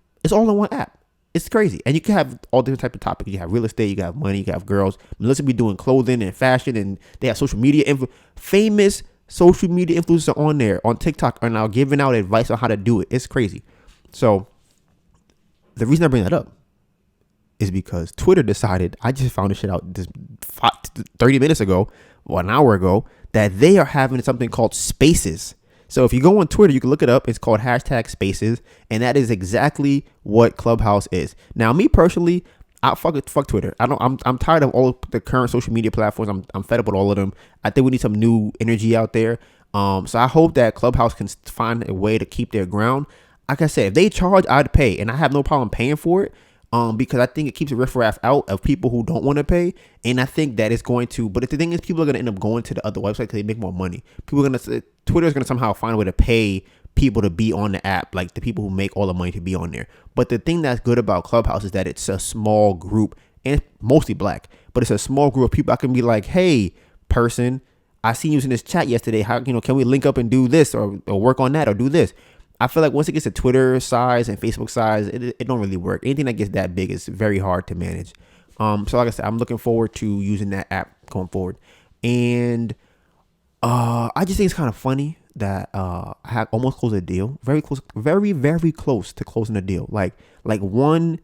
It's crazy. And you can have all different types of topics. You have real estate, you can have money, you can have girls. Melissa be doing clothing and fashion, and they have social media famous social media influencers on there on TikTok are now giving out advice on how to do it. It's crazy. So the reason I bring that up is because Twitter decided, I just found this shit out just 30 minutes ago or an hour ago, that they are having something called Spaces. So if you go on Twitter, you can look it up. It's called #Spaces. And that is exactly what Clubhouse is. Now, me personally, fuck Twitter. I'm tired of all of the current social media platforms. I'm fed up with all of them. I think we need some new energy out there. So I hope that Clubhouse can find a way to keep their ground. Like I said, if they charge, I'd pay, and I have no problem paying for it. Because I think it keeps a riffraff out of people who don't want to pay, and I think that it's going to. But the thing is, people are going to end up going to the other website because they make more money. Twitter is going to somehow find a way to pay people to be on the app, like the people who make all the money to be on there. But the thing that's good about Clubhouse is that it's a small group, and it's mostly black, but it's a small group of people. I can be like, hey, person, I seen you in this chat yesterday. How can we link up and do this or work on that or do this? I feel like once it gets to Twitter size and Facebook size, it don't really work. Anything that gets that big is very hard to manage. So like I said, I'm looking forward to using that app going forward. And I just think it's kind of funny that I had almost closed a deal. Very close, very, very close to closing a deal. Like one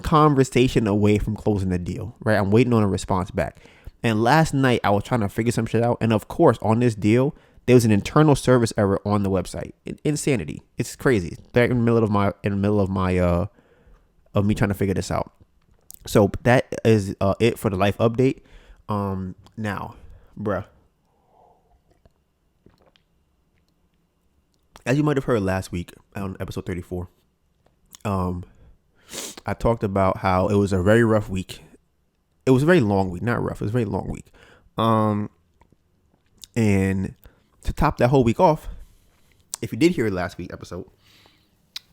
conversation away from closing the deal, right? I'm waiting on a response back. And last night I was trying to figure some shit out. And of course, on this deal, there was an internal service error on the website. Insanity. It's crazy. Back in the middle of me trying to figure this out. So that is it for the life update. Now, bruh, as you might have heard last week on episode 34, I talked about how it was a very rough week. It was a very long week, not rough. It was a very long week. And to top that whole week off, if you did hear last week's episode,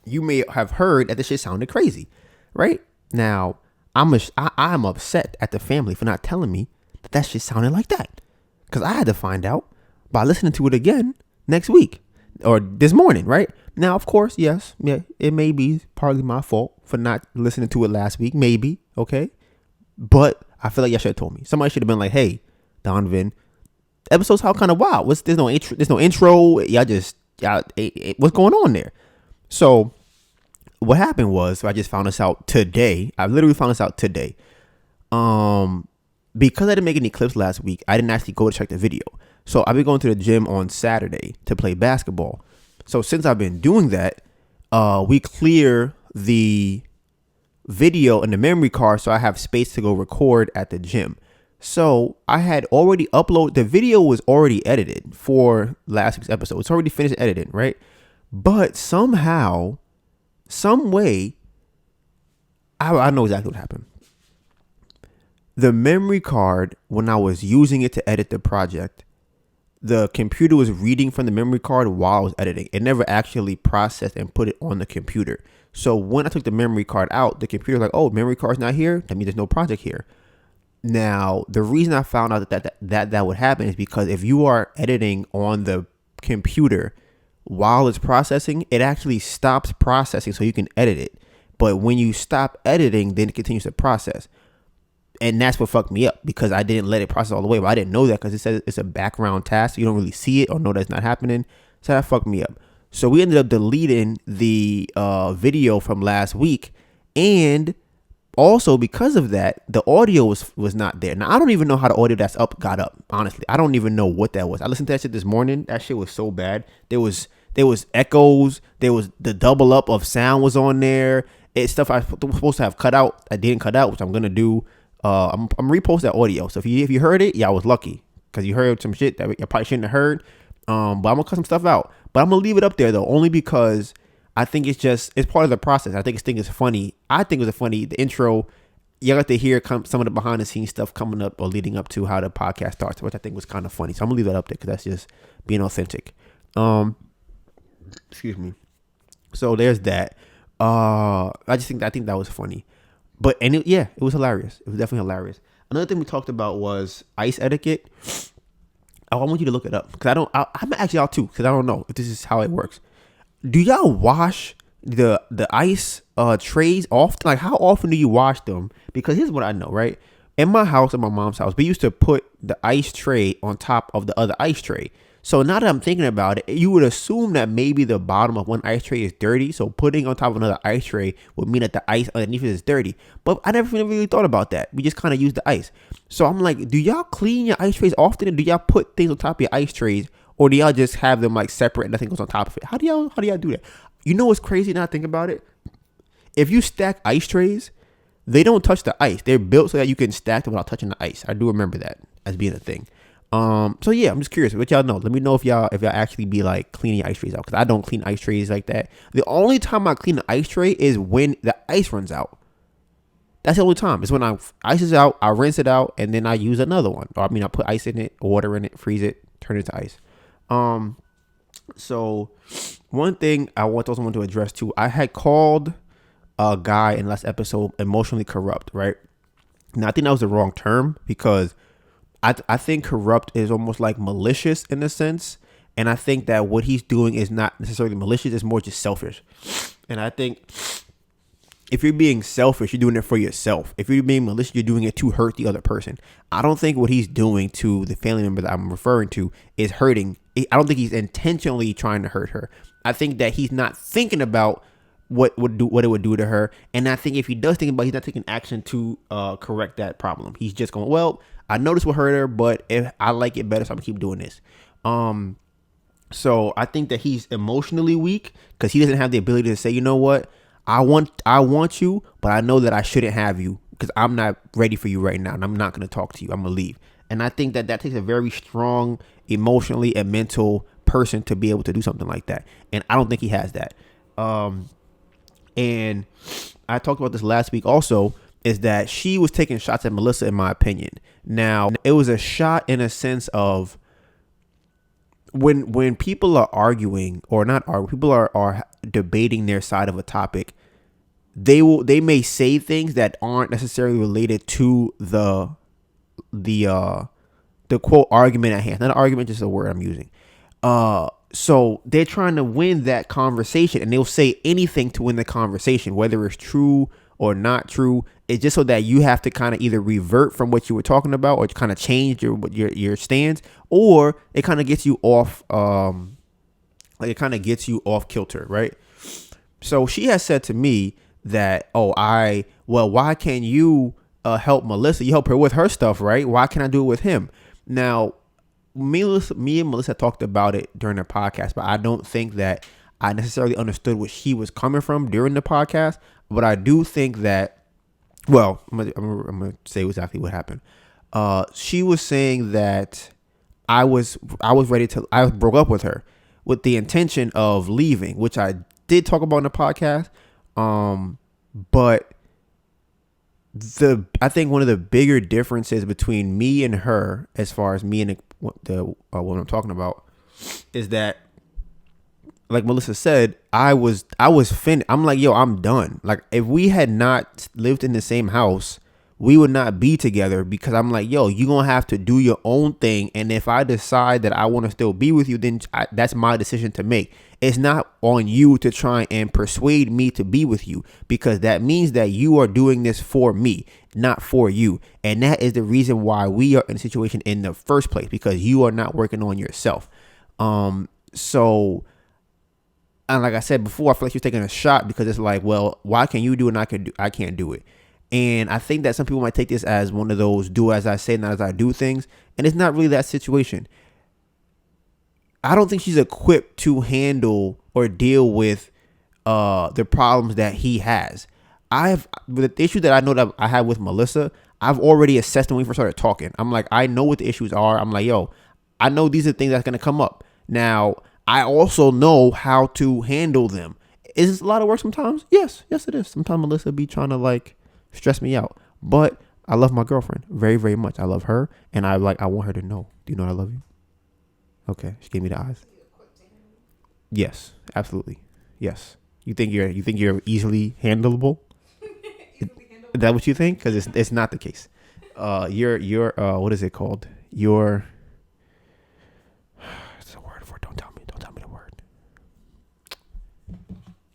you may have heard that this shit sounded crazy, right? Now, I'm upset at the family for not telling me that shit sounded like that, because I had to find out by listening to it again next week or this morning, right? Now, of course, yes, yeah, it may be partly my fault for not listening to it last week, maybe, okay? But I feel like y'all should have told me. Somebody should have been like, hey, Donovan, episodes how kind of wild. There's no intro. What's going on there? So what happened was, I just found this out today. I literally found this out today. Because I didn't make any clips last week, I didn't actually go to check the video. So I've been going to the gym on Saturday to play basketball. So since I've been doing that, we clear the video and the memory card so I have space to go record at the gym. So I had already uploaded, the video was already edited for last week's episode. It's already finished editing, right? But somehow, some way, I know exactly what happened. The memory card, when I was using it to edit the project, the computer was reading from the memory card while I was editing. It never actually processed and put it on the computer. So when I took the memory card out, the computer was like, oh, memory card's not here. That means there's no project here. Now, the reason I found out that would happen is because if you are editing on the computer while it's processing, it actually stops processing so you can edit it. But when you stop editing, then it continues to process. And that's what fucked me up, because I didn't let it process all the way. But I didn't know that because it says it's a background task. So you don't really see it or know that's not happening. So that fucked me up. So we ended up deleting the video from last week, and also because of that, the audio was not there. Now I don't even know how the audio that's up got up. Honestly, I don't even know what that was. I listened to that shit this morning. That shit was so bad. There was echoes. There was the double up of sound was on there. It's stuff I was supposed to have cut out. I didn't cut out, which I'm gonna do. I'm repost that audio. So if you heard it, yeah, I was lucky because you heard some shit that you probably shouldn't have heard. But I'm gonna cut some stuff out. But I'm gonna leave it up there though, only because I think it's part of the process. I think it's funny. I think it was funny. The intro, you got to hear some of the behind the scenes stuff coming up or leading up to how the podcast starts, which I think was kind of funny. So I'm gonna leave that up there because that's just being authentic. Excuse me. So there's that. I think that was funny, but it was hilarious. It was definitely hilarious. Another thing we talked about was ice etiquette. I want you to look it up because I'm actually out too because I don't know if this is how it works. Do y'all wash the ice trays often? Like, how often do you wash them? Because here's what I know, right? In my house, in my mom's house, we used to put the ice tray on top of the other ice tray. So now that I'm thinking about it, you would assume that maybe the bottom of one ice tray is dirty. So putting on top of another ice tray would mean that the ice underneath it is dirty. But I never really thought about that. We just kind of use the ice. So I'm like, do y'all clean your ice trays often? And do y'all put things on top of your ice trays? Or do y'all just have them like separate and nothing goes on top of it? How do y'all do that? You know what's crazy now I think about it? If you stack ice trays, they don't touch the ice. They're built so that you can stack them without touching the ice. I do remember that as being a thing. So yeah, I'm just curious what y'all know. Let me know if y'all actually be like cleaning ice trays out, because I don't clean ice trays like that. The only time I clean the ice tray is when the ice runs out. That's the only time. It's when ice is out, I rinse it out, and then I use another one. Or I put ice in it, water in it, freeze it, turn it to ice. So one thing I also want to address too, I had called a guy in last episode emotionally corrupt, right? Now I think that was the wrong term, because I think corrupt is almost like malicious in a sense. And I think that what he's doing is not necessarily malicious, it's more just selfish. And I think if you're being selfish, you're doing it for yourself. If you're being malicious, you're doing it to hurt the other person. I don't think what he's doing to the family member that I'm referring to is hurting. I don't think he's intentionally trying to hurt her. I think that he's not thinking about what it would do to her. And I think if he does think about it, he's not taking action to correct that problem. He's just going, well, I know this will hurt her, but if I like it better, so I'm gonna keep doing this. So I think that he's emotionally weak because he doesn't have the ability to say, you know what, I want you, but I know that I shouldn't have you because I'm not ready for you right now, and I'm not gonna talk to you. I'm gonna leave. And I think that takes a very strong emotionally and mental person to be able to do something like that. And I don't think he has that. And I talked about this last week also, is that she was taking shots at Melissa, in my opinion. Now, it was a shot in a sense of when people are arguing, or not arguing, people are debating their side of a topic, they may say things that aren't necessarily related to the quote argument at hand. Not an argument, just a word I'm using. So they're trying to win that conversation, and they'll say anything to win the conversation, whether it's true or not true. It's just so that you have to kind of either revert from what you were talking about, or kind of change your stance, or it kind of gets you off, kilter, right? So she has said to me that, why can't you help Melissa? You help her with her stuff, right? Why can't I do it with him? Now, me and Melissa talked about it during the podcast, but I don't think that I necessarily understood what she was coming from during the podcast. But I do think that, well, I'm gonna say exactly what happened. She was saying that I broke up with her with the intention of leaving, which I did talk about in the podcast. But I think one of the bigger differences between me and her, as far as me and the woman I'm talking about, is that, like Melissa said, I was finished. I'm like, yo, I'm done. Like, if we had not lived in the same house, we would not be together, because I'm like, yo, you're going to have to do your own thing. And if I decide that I want to still be with you, then that's my decision to make. It's not on you to try and persuade me to be with you, because that means that you are doing this for me, not for you. And that is the reason why we are in a situation in the first place, because you are not working on yourself. So And like I said before, I feel like she's taking a shot because it's like, well, why can you do it and I can't do it? And I think that some people might take this as one of those do as I say, not as I do things. And it's not really that situation. I don't think she's equipped to handle or deal with the problems that he has. The issue that I know that I have with Melissa, I've already assessed when we first started talking. I'm like, I know what the issues are. I'm like, yo, I know these are things that's gonna come up. Now, I also know how to handle them. Is it a lot of work sometimes? Yes, it is. Sometimes Melissa be trying to like stress me out, but I love my girlfriend very, very much. I love her, and I want her to know. Do you know I love you? Okay, she gave me the eyes. Yes, absolutely. Yes. You think you're easily handleable? Is that what you think? Because it's not the case. You're what is it called? It's a word for it. Don't tell me the word.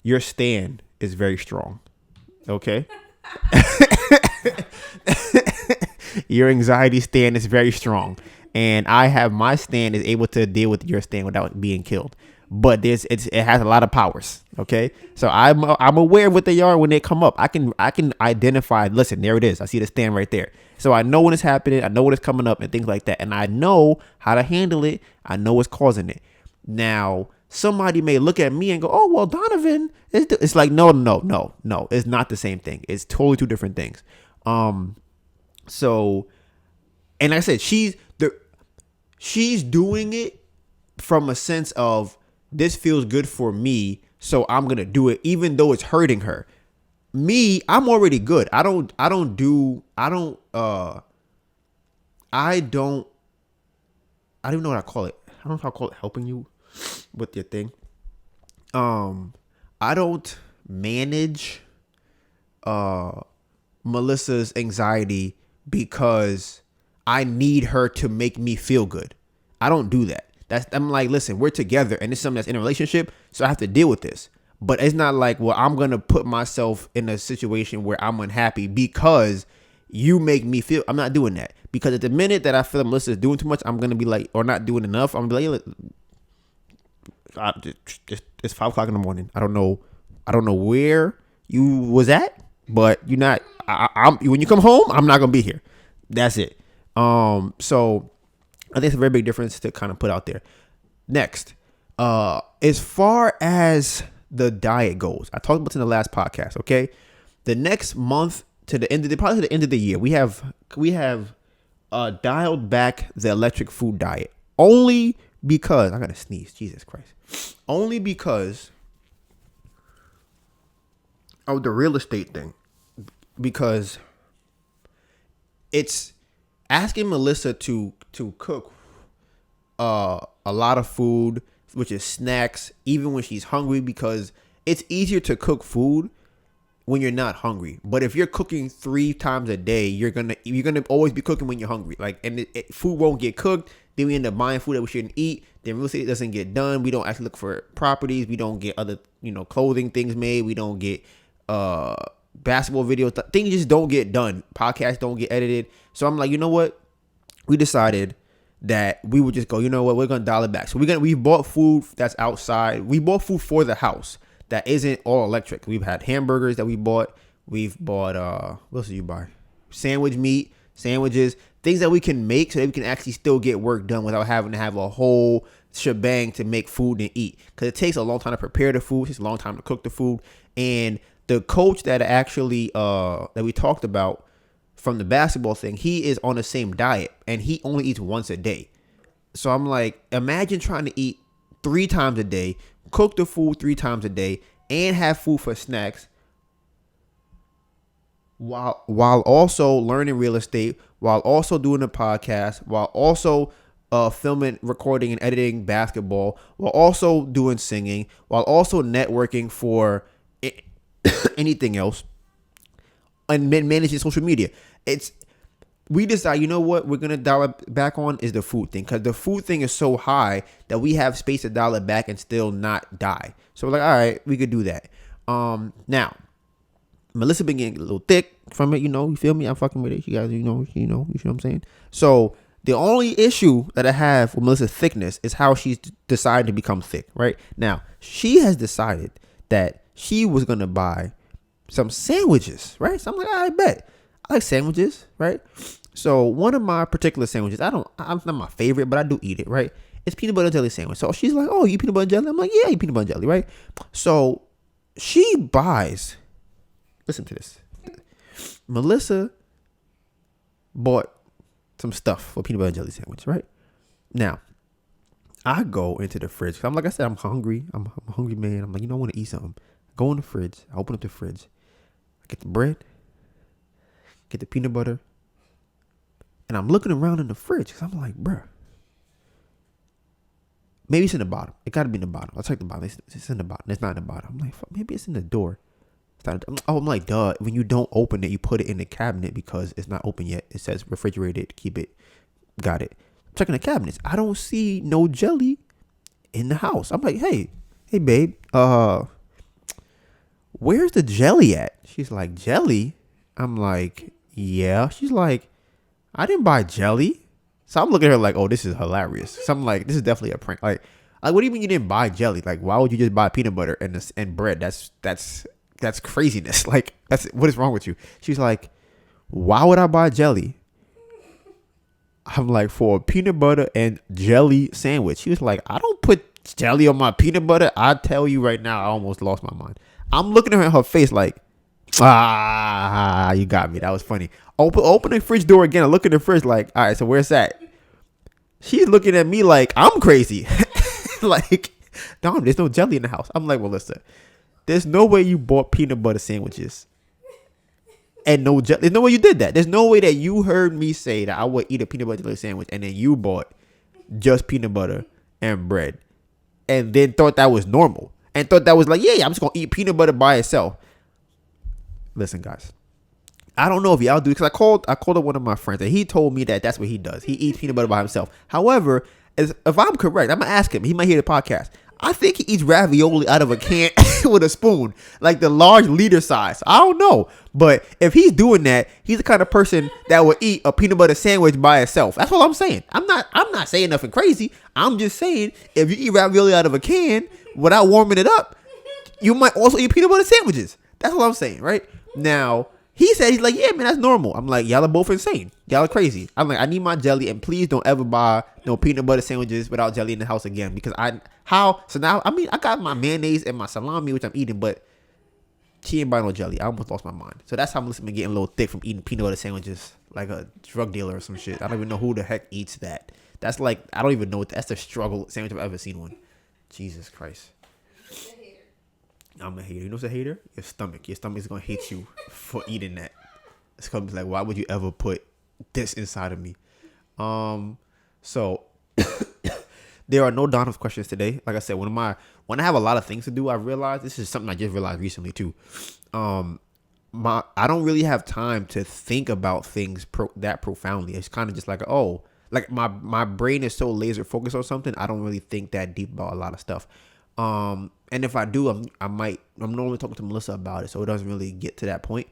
Your stand is very strong. Okay. Your anxiety stand is very strong, and I have my stand is able to deal with your stand without being killed. But it has a lot of powers. Okay, so I'm aware of what they are when they come up. I can identify. Listen, there it is. I see the stand right there. So I know when it's happening. I know when it's coming up and things like that, and I know how to handle it. I know what's causing it. Now somebody may look at me and go, "Oh well, Donovan." It's like no. It's not the same thing. It's totally two different things. So, and like I said, she's doing it from a sense of this feels good for me, so I'm gonna do it, even though it's hurting her. Me, I'm already good. I don't even know what I call it. I don't know if I call it helping you with your thing. I don't manage Melissa's anxiety because I need her to make me feel good. I don't do that. I'm like, listen, we're together and it's something that's in a relationship, so I have to deal with this. But it's not like, well, I'm gonna put myself in a situation where I'm unhappy because you make me feel. I'm not doing that, because at the minute that I feel that Melissa is doing too much, I'm gonna be like, or not doing enough, I'm gonna be like, it's 5 o'clock in the morning. I don't know where you was at, but you're not. I'm when you come home, I'm not gonna be here. That's it. So I think it's a very big difference to kind of put out there. Next, as far as the diet goes, I talked about this in the last podcast. Okay, the next month to the end of probably to the end of the year, we have dialed back the electric food diet, only because I gotta sneeze. Jesus Christ, only because of the real estate thing, because it's asking Melissa to cook a lot of food, which is snacks, even when she's hungry, because it's easier to cook food when you're not hungry. But if you're cooking 3 times a day, you're gonna always be cooking when you're hungry. Like, and food won't get cooked. Then we end up buying food that we shouldn't eat. Then real estate doesn't get done. We don't actually look for properties. We don't get other clothing things made. We don't get basketball videos. Things just don't get done. Podcasts don't get edited. So I'm like, you know what? We decided that we would just go, you know what? We're gonna dial it back. So we bought food that's outside. We bought food for the house that isn't all electric. We've had hamburgers that we bought. We've bought what else did you buy? Sandwich meat, sandwiches, things that we can make so that we can actually still get work done without having to have a whole shebang to make food and eat. Because it takes a long time to prepare the food. It takes a long time to cook the food. And the coach that actually that we talked about from the basketball thing, he is on the same diet and he only eats once a day. So I'm like, imagine trying to eat 3 times a day, cook the food 3 times a day, and have food for snacks while also learning real estate, while also doing a podcast, while also filming, recording, and editing basketball, while also doing singing, while also networking for anything else, and managing social media. We decide, you know what we're gonna dial it back on is the food thing, because the food thing is so high that we have space to dial it back and still not die. So we're like, all right, we could do that. Now Melissa been getting a little thick from it, you feel me? I'm fucking with it. You guys, you know what I'm saying? So The only issue that I have with Melissa's thickness is how she's decided to become thick, right? Now, she has decided that she was going to buy some sandwiches, right? So I'm like, I bet. I like sandwiches, right? So one of my particular sandwiches, I'm not my favorite, but I do eat it, right? It's peanut butter and jelly sandwich. So she's like, oh, you eat peanut butter and jelly? I'm like, yeah, I eat peanut butter and jelly, right? So she buys, listen to this. Melissa bought some stuff for peanut butter and jelly sandwich, right? Now, I go into the fridge. I'm like I said, I'm hungry. I'm a hungry man. I'm like, I want to eat something. I go in the fridge. I open up the fridge. I get the bread. Get the peanut butter. And I'm looking around in the fridge because I'm like, bruh. Maybe it's in the bottom. It got to be in the bottom. I'll check the bottom. It's in the bottom. It's not in the bottom. I'm like, fuck, maybe it's in the door. I'm like, duh. When you don't open it, you put it in the cabinet because it's not open yet. It says refrigerated. Keep it. Got it. I'm checking the cabinets. I don't see no jelly in the house. I'm like, hey, babe. Where's the jelly at? She's like, jelly? I'm like, yeah. She's like, I didn't buy jelly. So I'm looking at her like, oh, this is hilarious. So I'm like, this is definitely a prank. Like, what do you mean you didn't buy jelly? Like, why would you just buy peanut butter and bread? That's craziness. Like, what is wrong with you? She's like, why would I buy jelly? I'm like, for a peanut butter and jelly sandwich. She was like, I don't put jelly on my peanut butter. I tell you right now, I almost lost my mind. I'm looking at her face like, you got me. That was funny. Open the fridge door again. I look in the fridge like, all right, so where's that? She's looking at me like I'm crazy. Like, Dom, there's no jelly in the house. I'm like, well, listen, there's no way you bought peanut butter sandwiches and no jelly. There's no way you did that. There's no way that you heard me say that I would eat a peanut butter jelly sandwich and then you bought just peanut butter and bread and then thought that was normal and thought that was like, yeah, I'm just going to eat peanut butter by itself. Listen, guys, I don't know if y'all do because I called up one of my friends and he told me that that's what he does. He eats peanut butter by himself. However, if I'm correct, I'm going to ask him. He might hear the podcast. I think he eats ravioli out of a can with a spoon, like the large liter size. I don't know. But if he's doing that, he's the kind of person that would eat a peanut butter sandwich by itself. That's all I'm saying. I'm not saying nothing crazy. I'm just saying if you eat ravioli out of a can without warming it up, you might also eat peanut butter sandwiches. That's what I'm saying, right? Now, he said, he's like, yeah, man, that's normal. I'm like, y'all are both insane. Y'all are crazy. I'm like, I need my jelly, and please don't ever buy no peanut butter sandwiches without jelly in the house again. Because now, I got my mayonnaise and my salami, which I'm eating, but she ain't buy no jelly. I almost lost my mind. So that's how Melissa been getting a little thick from eating peanut butter sandwiches like a drug dealer or some shit. I don't even know who the heck eats that. That's like, I don't even know. That's the struggle sandwich I've ever seen one. Jesus Christ. I'm a hater. You know what's a hater? Your stomach. Your stomach is going to hate you for eating that. It's going to be like, why would you ever put this inside of me? So there are no Donovan's questions today. Like I said, when I have a lot of things to do, I realize this is something I just realized recently too. I don't really have time to think about things that profoundly. It's kind of just like, oh, like my brain is so laser focused on something. I don't really think that deep about a lot of stuff. And if I do, I'm normally talking to Melissa about it, so it doesn't really get to that point.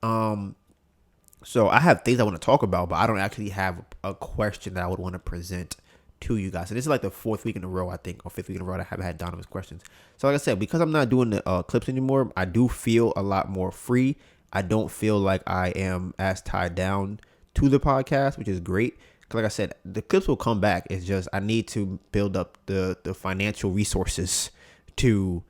So I have things I want to talk about, but I don't actually have a question that I would want to present to you guys. And this is like the 4th week in a row, I think, or 5th week in a row that I haven't had Donovan's questions. So like I said, because I'm not doing the clips anymore, I do feel a lot more free. I don't feel like I am as tied down to the podcast, which is great. Like I said, the clips will come back. It's just I need to build up the financial resources to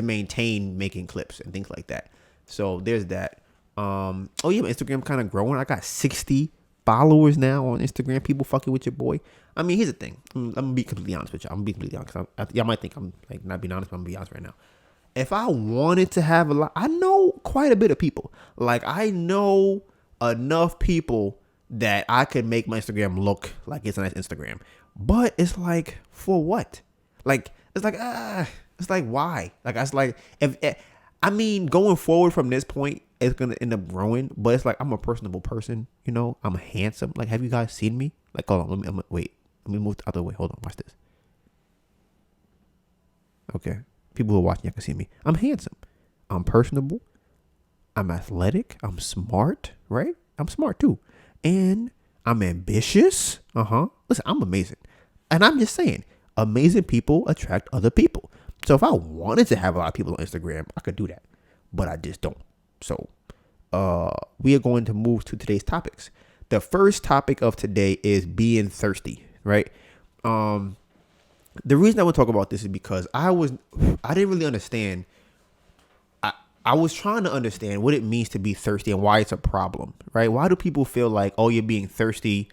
maintain making clips and things like that. So there's that. Oh yeah, my Instagram kind of growing. I got 60 followers now on Instagram. People fucking with your boy. I mean, here's the thing. I'm gonna be completely honest with you. I'm gonna be completely honest. Y'all might think I'm like not being honest, but I'm gonna be honest right now. If I wanted to have a lot, I know quite a bit of people. Like I know enough people that I could make my Instagram look like it's a nice Instagram. But it's like, for what? Like, it's like, why? Like, I was like, going forward from this point, it's going to end up growing. But it's like, I'm a personable person, I'm handsome. Like, have you guys seen me? Like, hold on, let me move the other way. Hold on, watch this. Okay. People who are watching, you can see me. I'm handsome. I'm personable. I'm athletic. I'm smart, right? I'm smart too. And I'm ambitious. Listen, I'm amazing. And I'm just saying, amazing people attract other people. So if I wanted to have a lot of people on Instagram, I could do that. But I just don't. So we are going to move to today's topics. The first topic of today is being thirsty, right? The reason I want to talk about this is because I didn't really understand. I was trying to understand what it means to be thirsty and why it's a problem, right? Why do people feel like, oh, you're being thirsty,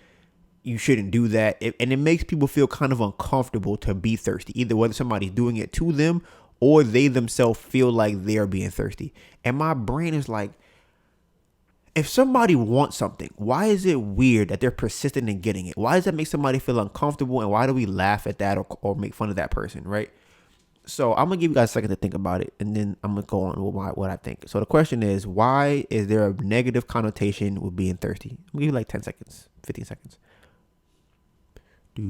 you shouldn't do that? And it makes people feel kind of uncomfortable to be thirsty, either whether somebody's doing it to them or they themselves feel like they're being thirsty. And my brain is like, if somebody wants something, why is it weird that they're persistent in getting it? Why does that make somebody feel uncomfortable? And why do we laugh at that or make fun of that person, right? So I'm going to give you guys a second to think about it, and then I'm going to go on with what I think. So the question is, why is there a negative connotation with being thirsty? I'm going to give you like 10 seconds, 15 seconds. That's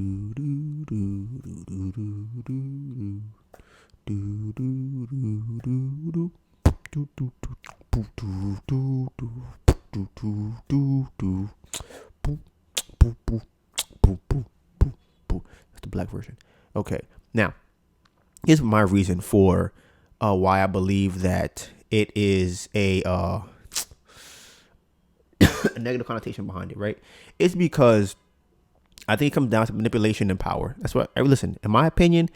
the black version. Okay, now here's my reason for why I believe that it is a negative connotation behind it, right? It's because I think it comes down to manipulation and power. That's what, listen, in my opinion,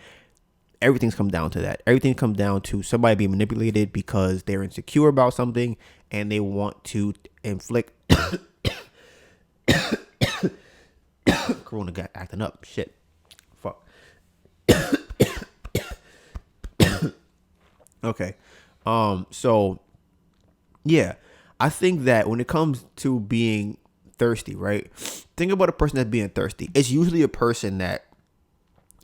everything's come down to that. Everything comes down to somebody being manipulated because they're insecure about something and they want to inflict. Corona got acting up. Shit. Fuck. Okay. So yeah, I think that when it comes to being thirsty, right? Think about a person that's being thirsty. It's usually a person that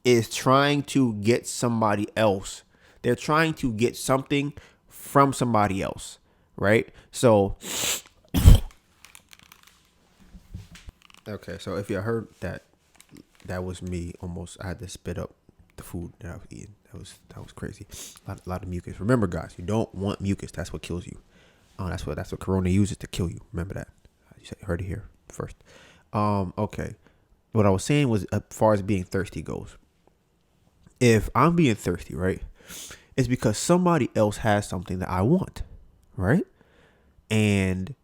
is trying to get somebody else. They're trying to get something from somebody else, right? So, okay. So if you heard that, that was me. Almost, I had to spit up the food that I was eating. That was crazy. A lot of mucus. Remember, guys, you don't want mucus. That's what kills you. That's what Corona uses to kill you. Remember that. You heard it here first. Okay. What I was saying was, as far as being thirsty goes, if I'm being thirsty, right, it's because somebody else has something that I want, right? And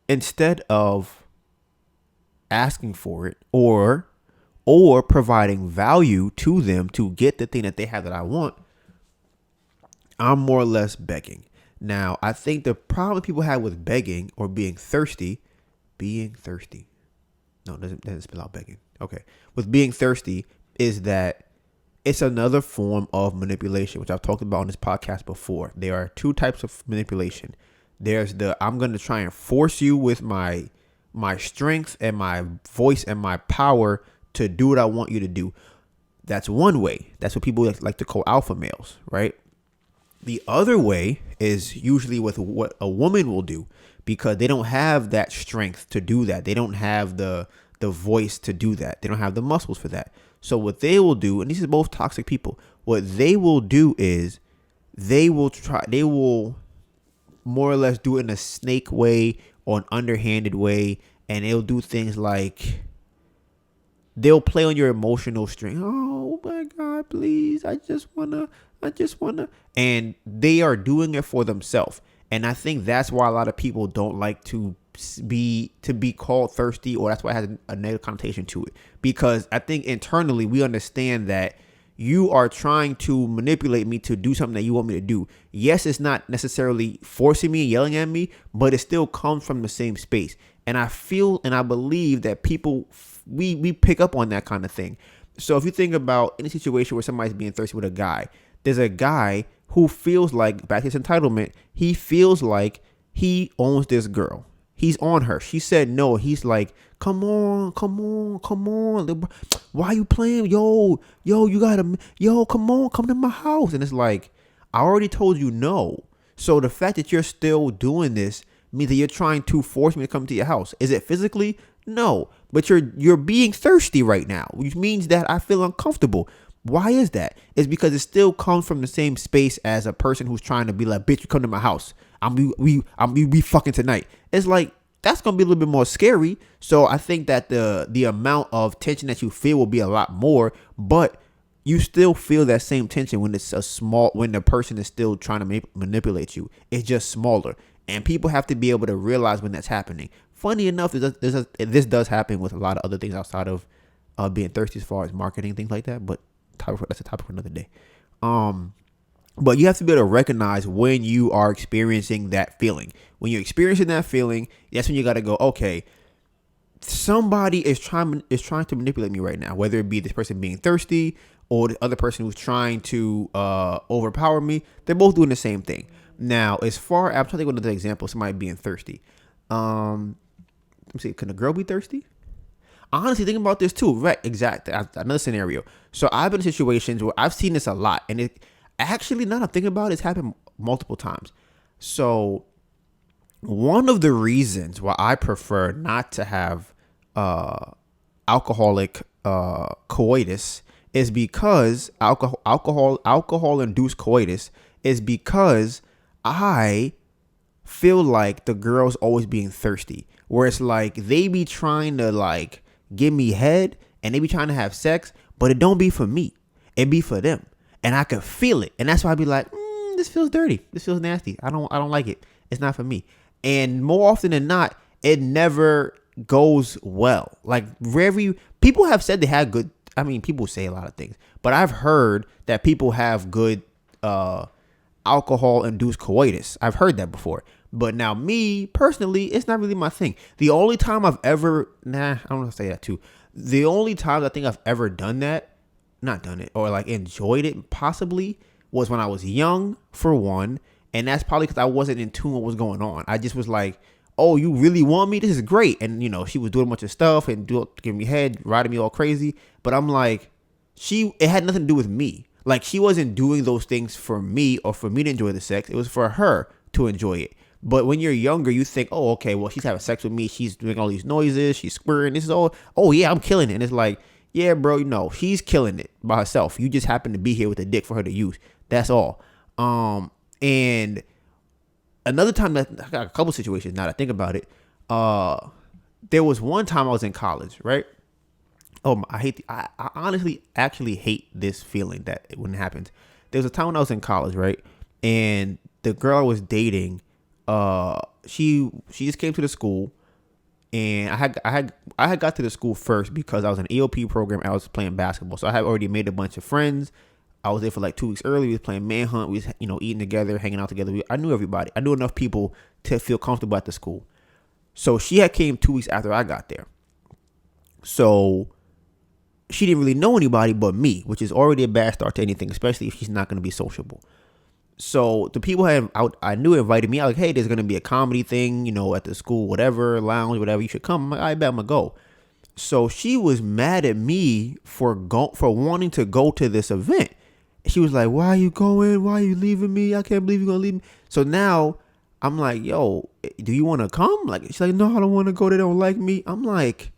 instead of asking for it or providing value to them to get the thing that they have that I want, I'm more or less begging. Now, I think the problem people have with begging or being thirsty, no, it doesn't spell out begging. Okay. With being thirsty is that it's another form of manipulation, which I've talked about on this podcast before. There are two types of manipulation. There's the, I'm going to try and force you with my strength and my voice and my power to do what I want you to do. That's one way. That's what people like to call alpha males, right? The other way is usually with what a woman will do, because they don't have that strength to do that. They don't have the voice to do that. They don't have the muscles for that. So what they will do, and these are both toxic people, what they will do is they will more or less do it in a snake way or an underhanded way. And they'll do things like they'll play on your emotional string. Oh my God, please. I just wanna. And they are doing it for themselves. And I think that's why a lot of people don't like to be called thirsty, or that's why it has a negative connotation to it. Because I think internally we understand that you are trying to manipulate me to do something that you want me to do. Yes, it's not necessarily forcing me, yelling at me, but it still comes from the same space. And I feel and I believe that people, we pick up on that kind of thing. So if you think about any situation where somebody's being thirsty with a guy, there's a guy who feels like, back to his entitlement, he feels like he owns this girl. He's on her. She said no. He's like, come on. Why you playing? Yo, come on, come to my house. And it's like, I already told you no. So the fact that you're still doing this means that you're trying to force me to come to your house. Is it physically? No. But you're being thirsty right now, which means that I feel uncomfortable. Why is that? It's because it still comes from the same space as a person who's trying to be like, bitch, you come to my house. We fucking tonight. It's like, that's going to be a little bit more scary. So I think that the amount of tension that you feel will be a lot more, but you still feel that same tension when it's when the person is still trying to manipulate you. It's just smaller. And people have to be able to realize when that's happening. Funny enough, this does happen with a lot of other things outside of being thirsty, as far as marketing and things like that. But that's a topic for another day. But you have to be able to recognize when you are experiencing that feeling. When you're experiencing that feeling, that's when you got to go, okay, somebody is trying to manipulate me right now, whether it be this person being thirsty or the other person who's trying to overpower me. They're both doing the same thing. Now, as far as I'm trying to think of another example, somebody being thirsty. Let me see, can a girl be thirsty? Honestly, thinking about this too, right? Exactly. Another scenario. So I've been in situations where I've seen this a lot, and it actually, now that I'm thinking about it, it's happened multiple times. So one of the reasons why I prefer not to have alcoholic coitus is because alcohol induced coitus is because I feel like the girl's always being thirsty, where it's like they be trying to like give me head and they be trying to have sex, but it don't be for me, it be for them, and I could feel it, and that's why I be like, this feels dirty, this feels nasty, I don't like it, it's not for me. And more often than not, it never goes well. Like, people have said they had good, I mean, people say a lot of things, but I've heard that people have good alcohol induced coitus. I've heard that before. But now, me personally, it's not really my thing. The only time I've ever, I don't want to say that too. The only time I think I've ever done that, not done it, or like enjoyed it possibly, was when I was young, for one. And that's probably because I wasn't in tune with what was going on. I just was like, oh, you really want me? This is great. And, you know, she was doing a bunch of stuff and giving me head, riding me all crazy. But I'm like, it had nothing to do with me. Like, she wasn't doing those things for me or for me to enjoy the sex. It was for her to enjoy it. But when you're younger, you think, oh, okay, well, she's having sex with me. She's doing all these noises. She's squirting. This is all, oh, yeah, I'm killing it. And it's like, yeah, bro, no, she's killing it by herself. You just happen to be here with a dick for her to use. That's all. And another time, that I got a couple situations now that I think about it. There was one time I was in college, right? Oh, I honestly actually hate this feeling that when it happens. There was a time when I was in college, right? And the girl I was dating, she just came to the school, and I had got to the school first because I was in an EOP program. I was playing basketball, so I had already made a bunch of friends. I was there for like 2 weeks early. We was playing manhunt. We was, eating together, hanging out together. I knew everybody. I knew enough people to feel comfortable at the school. So she had came 2 weeks after I got there. So she didn't really know anybody but me, which is already a bad start to anything, especially if she's not going to be sociable. So the people I knew invited me. I was like, hey, there's going to be a comedy thing, at the school, whatever, lounge, whatever. You should come. I'm like, I bet I'm going to go. So she was mad at me for wanting to go to this event. She was like, why are you going? Why are you leaving me? I can't believe you're going to leave me. So now I'm like, yo, do you want to come? Like, she's like, no, I don't want to go. They don't like me. I'm like,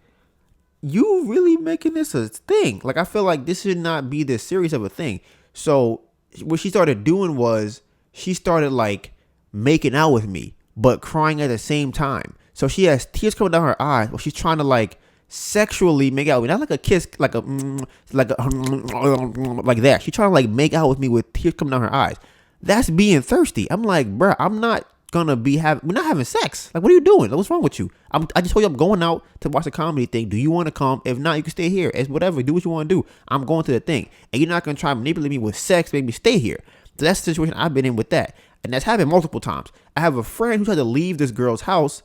you really making this a thing? Like, I feel like this should not be this serious of a thing. So what she started doing was she started like making out with me, but crying at the same time. So she has tears coming down her eyes. Well, she's trying to like sexually make out with me, not like a kiss, like like that. She's trying to like make out with me with tears coming down her eyes. That's being thirsty. I'm like, bruh, I'm not gonna we're not having sex. Like, what are you doing? Like, what's wrong with you? I just told you I'm going out to watch a comedy thing. Do you want to come? If not, you can stay here. It's whatever. Do what you want to do. I'm going to the thing, and you're not gonna try to manipulate me with sex, make me stay here. So that's the situation I've been in with that, and that's happened multiple times. I have a friend who tried to leave this girl's house,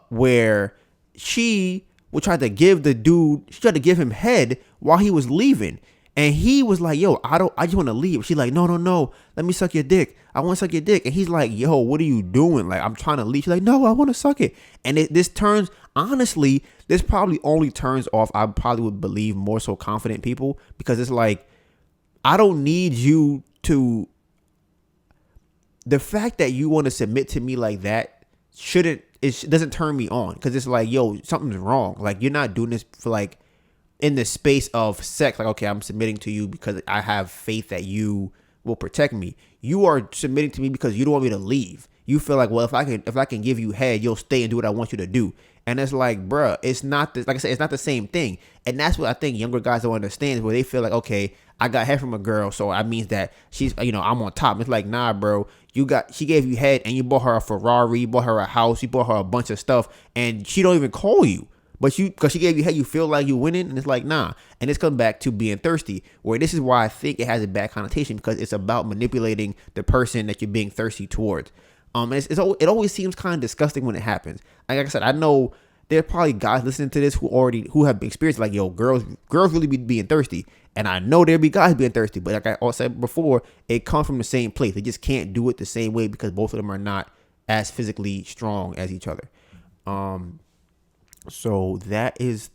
where she tried to give him head while he was leaving. And he was like, yo, I just want to leave. She's like, no. Let me suck your dick. I want to suck your dick. And he's like, yo, what are you doing? Like, I'm trying to leave. She's like, no, I want to suck it. And this probably only turns off, I probably would believe, more so confident people, because it's like, I don't need you to, the fact that you want to submit to me like that it doesn't turn me on, because it's like, yo, something's wrong. Like, you're not doing this for like in the space of sex. Like, okay, I'm submitting to you because I have faith that you will protect me. You are submitting to me because you don't want me to leave. You feel like, well, if I can give you head, you'll stay and do what I want you to do. And it's like, bruh, it's not like I said, it's not the same thing. And that's what I think younger guys don't understand, is where they feel like, okay, I got head from a girl, so that means that she's, I'm on top. It's like, nah, bro, she gave you head and you bought her a Ferrari, you bought her a house, you bought her a bunch of stuff, and she don't even call you. But because she gave you head, you feel like you winning, and it's like, nah. And this comes back to being thirsty, where this is why I think it has a bad connotation, because it's about manipulating the person that you're being thirsty towards. And it always seems kind of disgusting when it happens. Like I said, I know there are probably guys listening to this who have experienced, like, yo, girls really be being thirsty, and I know there be guys being thirsty, but like I also said before, it comes from the same place. They just can't do it the same way because both of them are not as physically strong as each other. So that is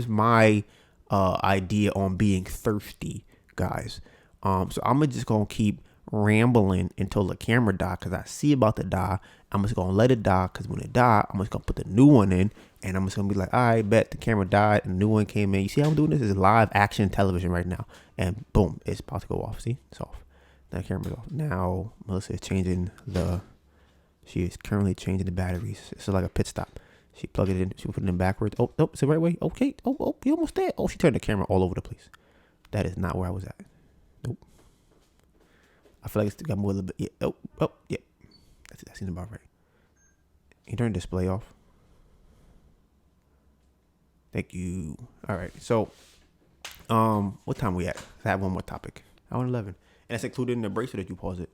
my idea on being thirsty, guys. So I'm just gonna keep rambling until the camera die, because I see about to die. I'm just gonna let it die, because when it die, I'm just gonna put the new one in, and I'm just gonna be like, all right, bet the camera died and the new one came in. You see how I'm doing this? Is live action television right now, and boom, it's about to go off. See, it's off. That camera's off. Now Melissa is she is currently changing the batteries. It's like a pit stop. She plugged it in. She put it in backwards. Oh, nope, it's the right way. Okay. Oh, you almost there. Oh, she turned the camera all over the place. That is not where I was at. Nope. I feel like it's got more a little bit. Yeah. Oh, yeah. That seems about right. You turn the display off. Thank you. All right. So, what time we at? I have one more topic. Hour 11, and that's included in the break, so that you pause it.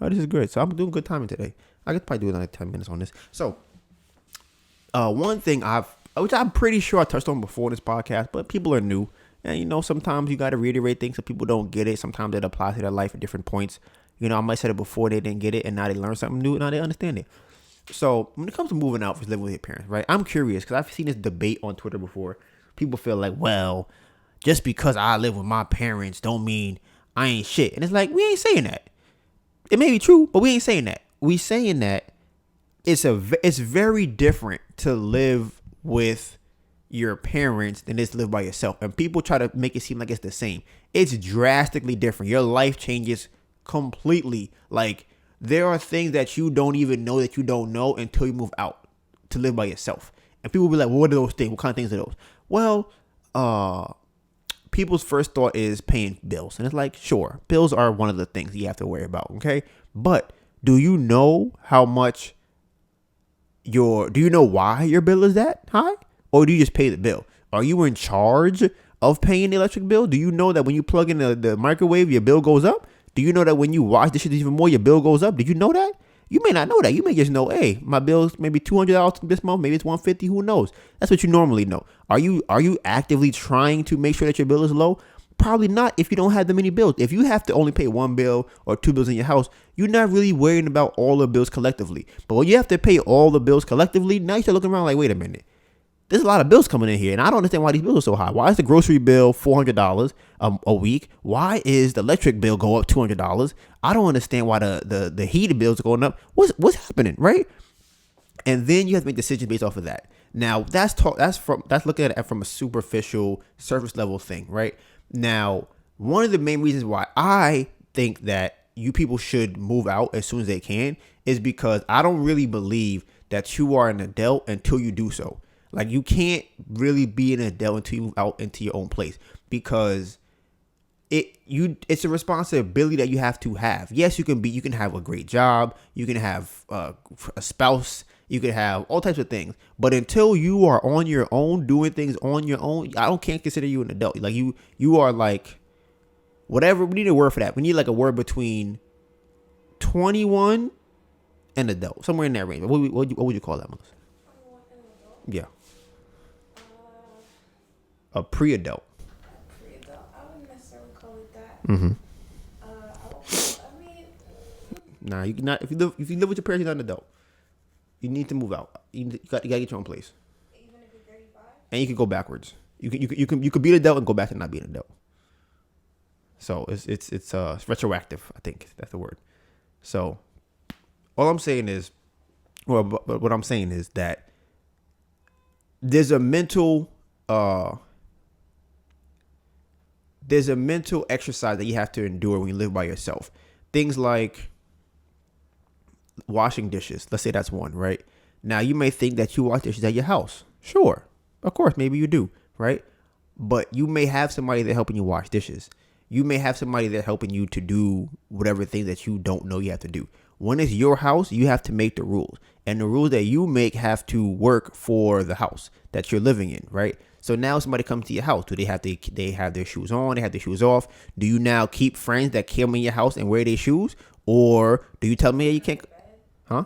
Oh, this is good. So I'm doing good timing today. I could probably do another 10 minutes on this. So, one thing which I'm pretty sure I touched on before in this podcast, but people are new. And, sometimes you got to reiterate things so people don't get it. Sometimes it applies to their life at different points. I might have said it before, they didn't get it, and now they learn something new, and now they understand it. So when it comes to moving out for living with your parents, right, I'm curious, because I've seen this debate on Twitter before. People feel like, well, just because I live with my parents don't mean I ain't shit. And it's like, we ain't saying that. It may be true, but we ain't saying that. We saying that it's very different to live with your parents than it is to live by yourself. And people try to make it seem like it's the same. It's drastically different. Your life changes completely. Like, there are things that you don't even know that you don't know until you move out to live by yourself. And people will be like, well, what are those things? What kind of things are those? Well, people's first thought is paying bills. And it's like, sure, bills are one of the things you have to worry about, okay? But do you know how much do you know why your bill is that high? Or do you just pay the bill? Are you in charge of paying the electric bill? Do you know that when you plug in the microwave, your bill goes up? Do you know that when you wash dishes even more, your bill goes up? Did you know that? You may not know that. You may just know, hey, my bill's maybe $200 this month. Maybe it's $150. Who knows? That's what you normally know. Are you actively trying to make sure that your bill is low? Probably not, if you don't have that many bills. If you have to only pay one bill or two bills in your house, you're not really worrying about all the bills collectively. But when you have to pay all the bills collectively, now you start looking around like, wait a minute. There's a lot of bills coming in here, and I don't understand why these bills are so high. Why is the grocery bill $400 a week? Why is the electric bill go up $200? I don't understand why the heated bills are going up. What's happening, right? And then you have to make decisions based off of that. Now that's looking at it from a superficial, surface level thing, right? Now, one of the main reasons why I think that you people should move out as soon as they can is because I don't really believe that you are an adult until you do so. Like, you can't really be an adult until you move out into your own place, because it's a responsibility that you have to have. Yes, you can have a great job, you can have a spouse, you can have all types of things, but until you are on your own, doing things on your own, can't consider you an adult. Like, you are like, whatever. We need a word for that. We need like a word between 21 and adult, somewhere in that range. What would you call that, Melissa? Yeah. A pre-adult. I wouldn't necessarily call it that. Mm-hmm. I mean, Nah, you cannot. If you live with your parents, you're not an adult. You need to move out. You gotta get your own place. even if you're 35. And you can go backwards. You can be an adult and go back to not being an adult. So it's retroactive. I think that's the word. So all I'm saying is, what I'm saying is that there's a mental exercise that you have to endure when you live by yourself. Things like, washing dishes. Let's say that's one, right? Now you may think that you wash dishes at your house. Sure. Of course, maybe you do, right? But you may have somebody that's helping you wash dishes. You may have somebody that's helping you to do whatever thing that you don't know you have to do. When it's your house, you have to make the rules. And the rules that you make have to work for the house that you're living in, right? So now somebody comes to your house. Do they have their shoes on? They have their shoes off? Do you now keep friends that come in your house and wear their shoes? Or do you tell me you can't? Huh?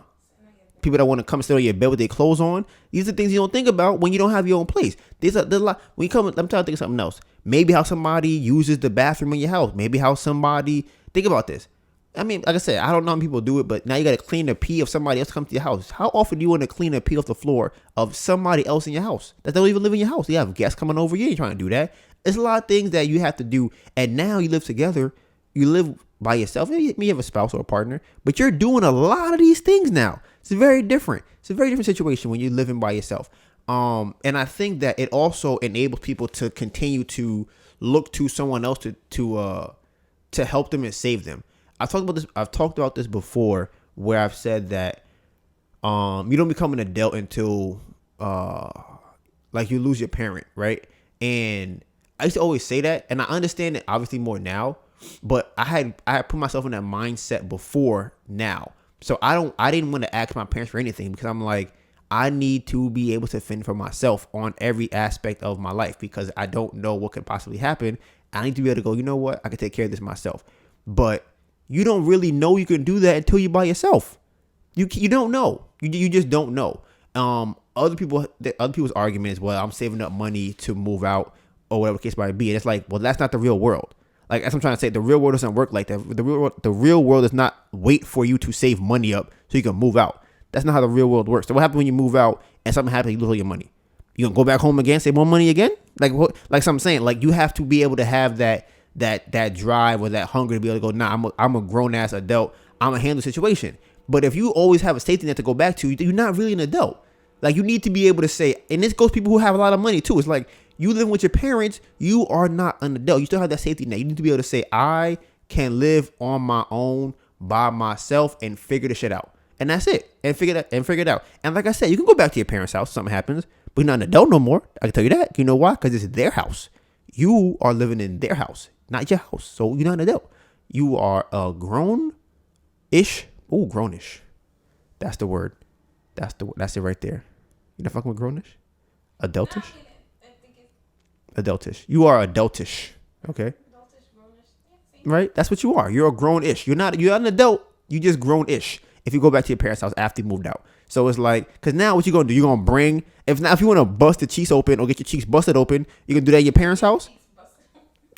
People that want to come sit on your bed with their clothes on. These are things you don't think about when you don't have your own place. There's a lot. When you come, I'm trying to think of something else. Maybe how somebody uses the bathroom in your house. Maybe how somebody, think about this. I mean, like I said, I don't know how people do it, but now you got to clean the pee of somebody else comes to your house. How often do you want to clean the pee off the floor of somebody else in your house that don't even live in your house? You have guests coming over. You ain't trying to do that. There's a lot of things that you have to do. And now you live together. You live by yourself. Maybe you have a spouse or a partner, but you're doing a lot of these things now. It's very different. It's a very different situation when you're living by yourself. And I think that it also enables people to continue to look to someone else to help them and save them. I've talked about this before, where I've said that you don't become an adult until like you lose your parent, right? And I used to always say that, and I understand it obviously more now, but I had put myself in that mindset before now. So I didn't want to ask my parents for anything, because I'm like, I need to be able to fend for myself on every aspect of my life, because I don't know what could possibly happen. I need to be able to go, you know what? I can take care of this myself. But you don't really know you can do that until you're by yourself. You don't know. You just don't know. Other people's argument is, well, I'm saving up money to move out or whatever the case might be. And it's like, well, that's not the real world. Like, as I'm trying to say, the real world doesn't work like that. The real world does not wait for you to save money up so you can move out. That's not how the real world works. So what happens when you move out and something happens, you lose all your money? You gonna go back home again, save more money again? Like what? Like I'm saying, like you have to be able to have that drive or that hunger to be able to go, nah, I'm a grown ass adult. I'm gonna handle the situation. But if you always have a safety net to go back to, you're not really an adult. Like, you need to be able to say, and this goes to people who have a lot of money too. It's like, you live with your parents, you are not an adult. You still have that safety net. You need to be able to say, I can live on my own by myself and figure the shit out. And that's it. And figure it out. And like I said, you can go back to your parents' house if something happens, but you're not an adult no more. I can tell you that. You know why? Because it's their house. You are living in their house, not your house. So you're not an adult. You are a grown-ish. Oh, grownish. That's the word. That's it right there. You not fucking with grownish? Adultish? Adultish. You are adultish. Okay. Right? That's what you are. You're a grown-ish. You're not an adult. You just grown-ish. If you go back to your parents' house after you moved out. So it's like, because now what you going to do? You're going to bring, if you want to bust the cheeks open or get your cheeks busted open, you going to do that in your parents' house?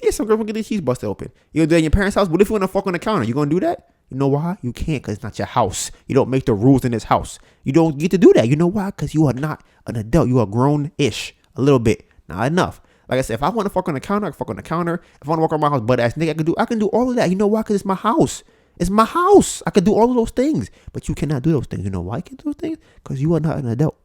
Yeah, some girls will get their cheeks busted open. You going to do that in your parents' house? What if you want to fuck on the counter? You going to do that? You know why? You can't, because it's not your house. You don't make the rules in this house. You don't get to do that. You know why? Because you are not an adult. You are grown-ish. A little bit. Not enough. Like I said, if I want to fuck on the counter, I can fuck on the counter. If I want to walk around my house butt-ass nigga, I can do all of that. You know why? Because it's my house. It's my house. I could do all of those things. But you cannot do those things. You know why you can't do those things? Because you are not an adult.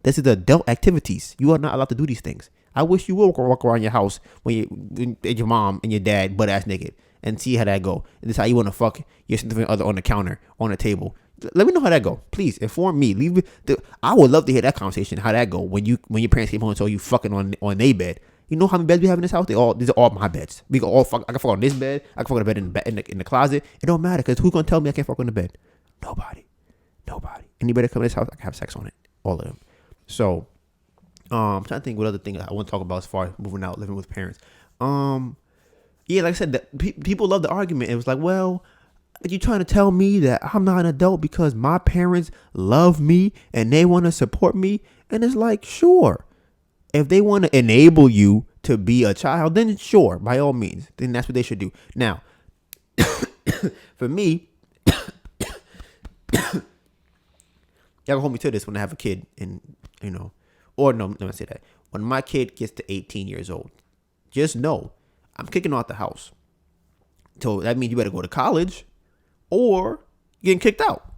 This is adult activities. You are not allowed to do these things. I wish you would walk around your house when your mom and your dad butt-ass naked and see how that go. And this is how you want to fuck your significant other on the counter, on the table. Let me know how that go. Please inform me. I would love to hear that conversation, how that go when your parents came home and told you fucking on their bed. You know how many beds we have in this house? These are all my beds. We can all fuck. I can fuck on this bed. I can fuck on the bed in the closet. It don't matter, because who's gonna tell me I can't fuck on the bed? Nobody. Anybody that come in this house, I can have sex on it. All of them. So, I'm trying to think what other thing I want to talk about as far as moving out, living with parents. Yeah, like I said, people love the argument. It was like, well, are you trying to tell me that I'm not an adult because my parents love me and they want to support me? And it's like, sure. If they want to enable you to be a child, then sure, by all means, then that's what they should do. Now, for me, y'all can hold me to this when I have a kid, and or no, let me say that. When my kid gets to 18 years old, just know I'm kicking out the house. So that means you better go to college or you're getting kicked out.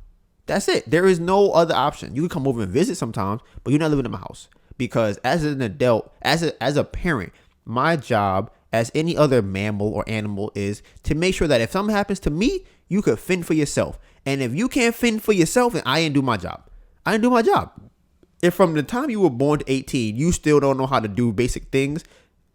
That's it. There is no other option. You can come over and visit sometimes, but you're not living in my house. Because as an adult, as a parent, my job, as any other mammal or animal, is to make sure that if something happens to me, you could fend for yourself. And if you can't fend for yourself, then I ain't do my job. I didn't do my job. If from the time you were born to 18, you still don't know how to do basic things,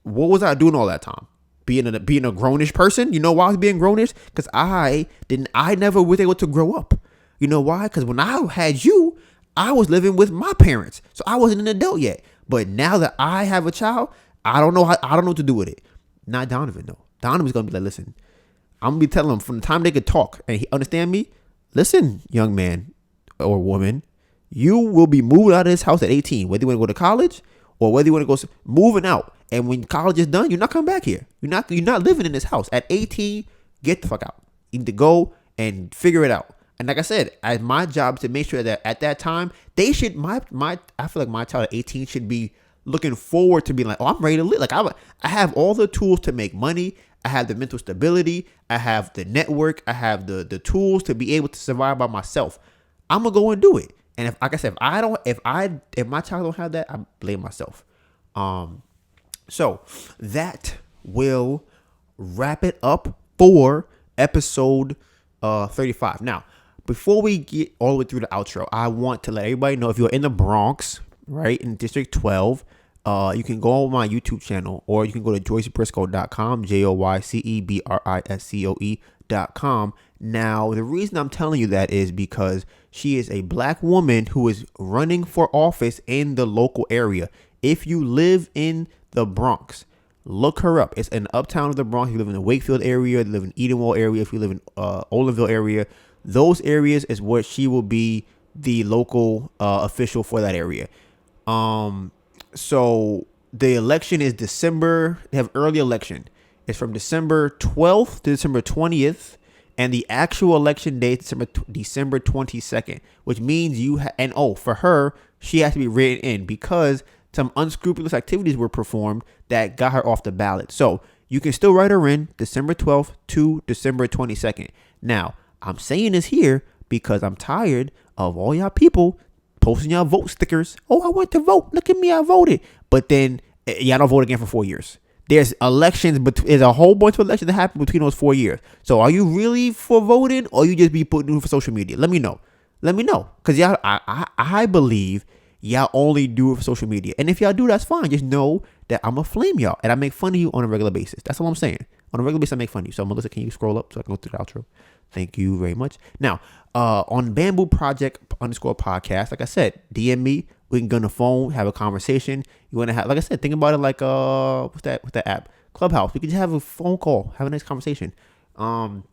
what was I doing all that time? Being a grownish person? You know why I was being grownish? Because I never was able to grow up. You know why? Because when I had you, I was living with my parents, so I wasn't an adult yet. But now that I have a child, I don't know what to do with it. Not Donovan though. Donovan's gonna be like, listen, I'm gonna be telling him from the time they could talk and he understand me. Listen, young man or woman, you will be moved out of this house at 18, whether you want to go to college or whether you want to go moving out. And when college is done, you're not coming back here. You're not living in this house at 18. Get the fuck out. You need to go and figure it out. And like I said, as my job to make sure that at that time they should I feel like my child at 18 should be looking forward to being like, oh, I'm ready to live. Like I have all the tools to make money. I have the mental stability. I have the network. I have the tools to be able to survive by myself. I'm gonna go and do it. And if, like I said, if my child don't have that, I blame myself. So that will wrap it up for episode 35. Now, before we get all the way through the outro, I want to let everybody know if you're in the Bronx, right, in District 12, you can go on my YouTube channel or you can go to joycebriscoe.com, JoyceBriscoe.com. Now, the reason I'm telling you that is because she is a black woman who is running for office in the local area. If you live in the Bronx, look her up. It's in uptown of the Bronx. If you live in the Wakefield area, you live in Edenwald area, if you live in Olinville area, those areas is what she will be the local official for that area. So the election is December. They have early election. It's from December 12th to December 20th. And the actual election date is December 22nd, which means for her, she has to be written in because some unscrupulous activities were performed that got her off the ballot. So you can still write her in December 12th to December 22nd. Now, I'm saying this here because I'm tired of all y'all people posting y'all vote stickers. Oh, I went to vote. Look at me, I voted. But then y'all don't vote again for 4 years. There's elections, but there's a whole bunch of elections that happen between those 4 years. So are you really for voting or you just be putting it for social media? Let me know. Because y'all, I believe y'all only do it for social media. And if y'all do, that's fine. Just know that I'm going to flame y'all and I make fun of you on a regular basis. That's all I'm saying. On a regular basis, I make fun of you. So Melissa, can you scroll up so I can go through the outro? Thank you very much. Now, on Bamboo Project _ podcast, like I said, DM me. We can go on the phone, have a conversation. You want to have, like I said, think about it like what's that app? Clubhouse. We can just have a phone call, have a nice conversation. If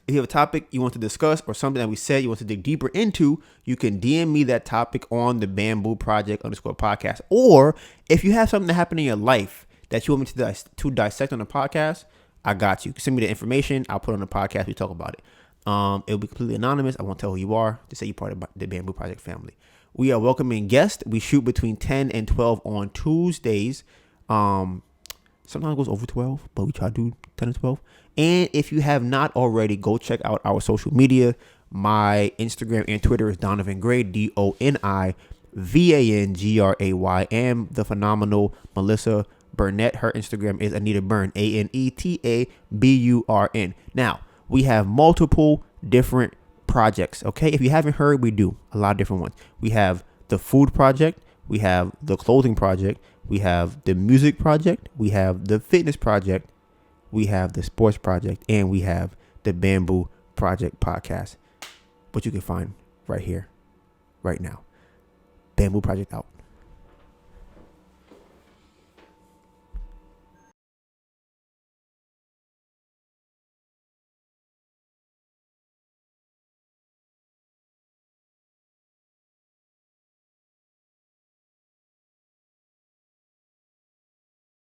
you have a topic you want to discuss or something that we said you want to dig deeper into, you can DM me that topic on the Bamboo Project _ podcast. Or if you have something that happened in your life that you want me to dissect on the podcast, I got you. Send me the information. I'll put it on the podcast. We talk about it. It'll be completely anonymous. I won't tell who you are. Just say you're part of the Bamboo Project family. We are welcoming guests. We shoot between 10 and 12 on Tuesdays. Sometimes it goes over 12, but we try to do 10 and 12. And if you have not already, go check out our social media. My Instagram and Twitter is DonivanGray, DonivanGray. And the phenomenal Melissa Burnett. Her Instagram is AnetaBurn, AnetaBurn. Now, we have multiple different projects. Okay, if you haven't heard, we do a lot of different ones. We have the food project, we have the clothing project, we have the music project, we have the fitness project, we have the sports project, and we have the Bamboo Project podcast, which you can find right here, right now. Bamboo Project out.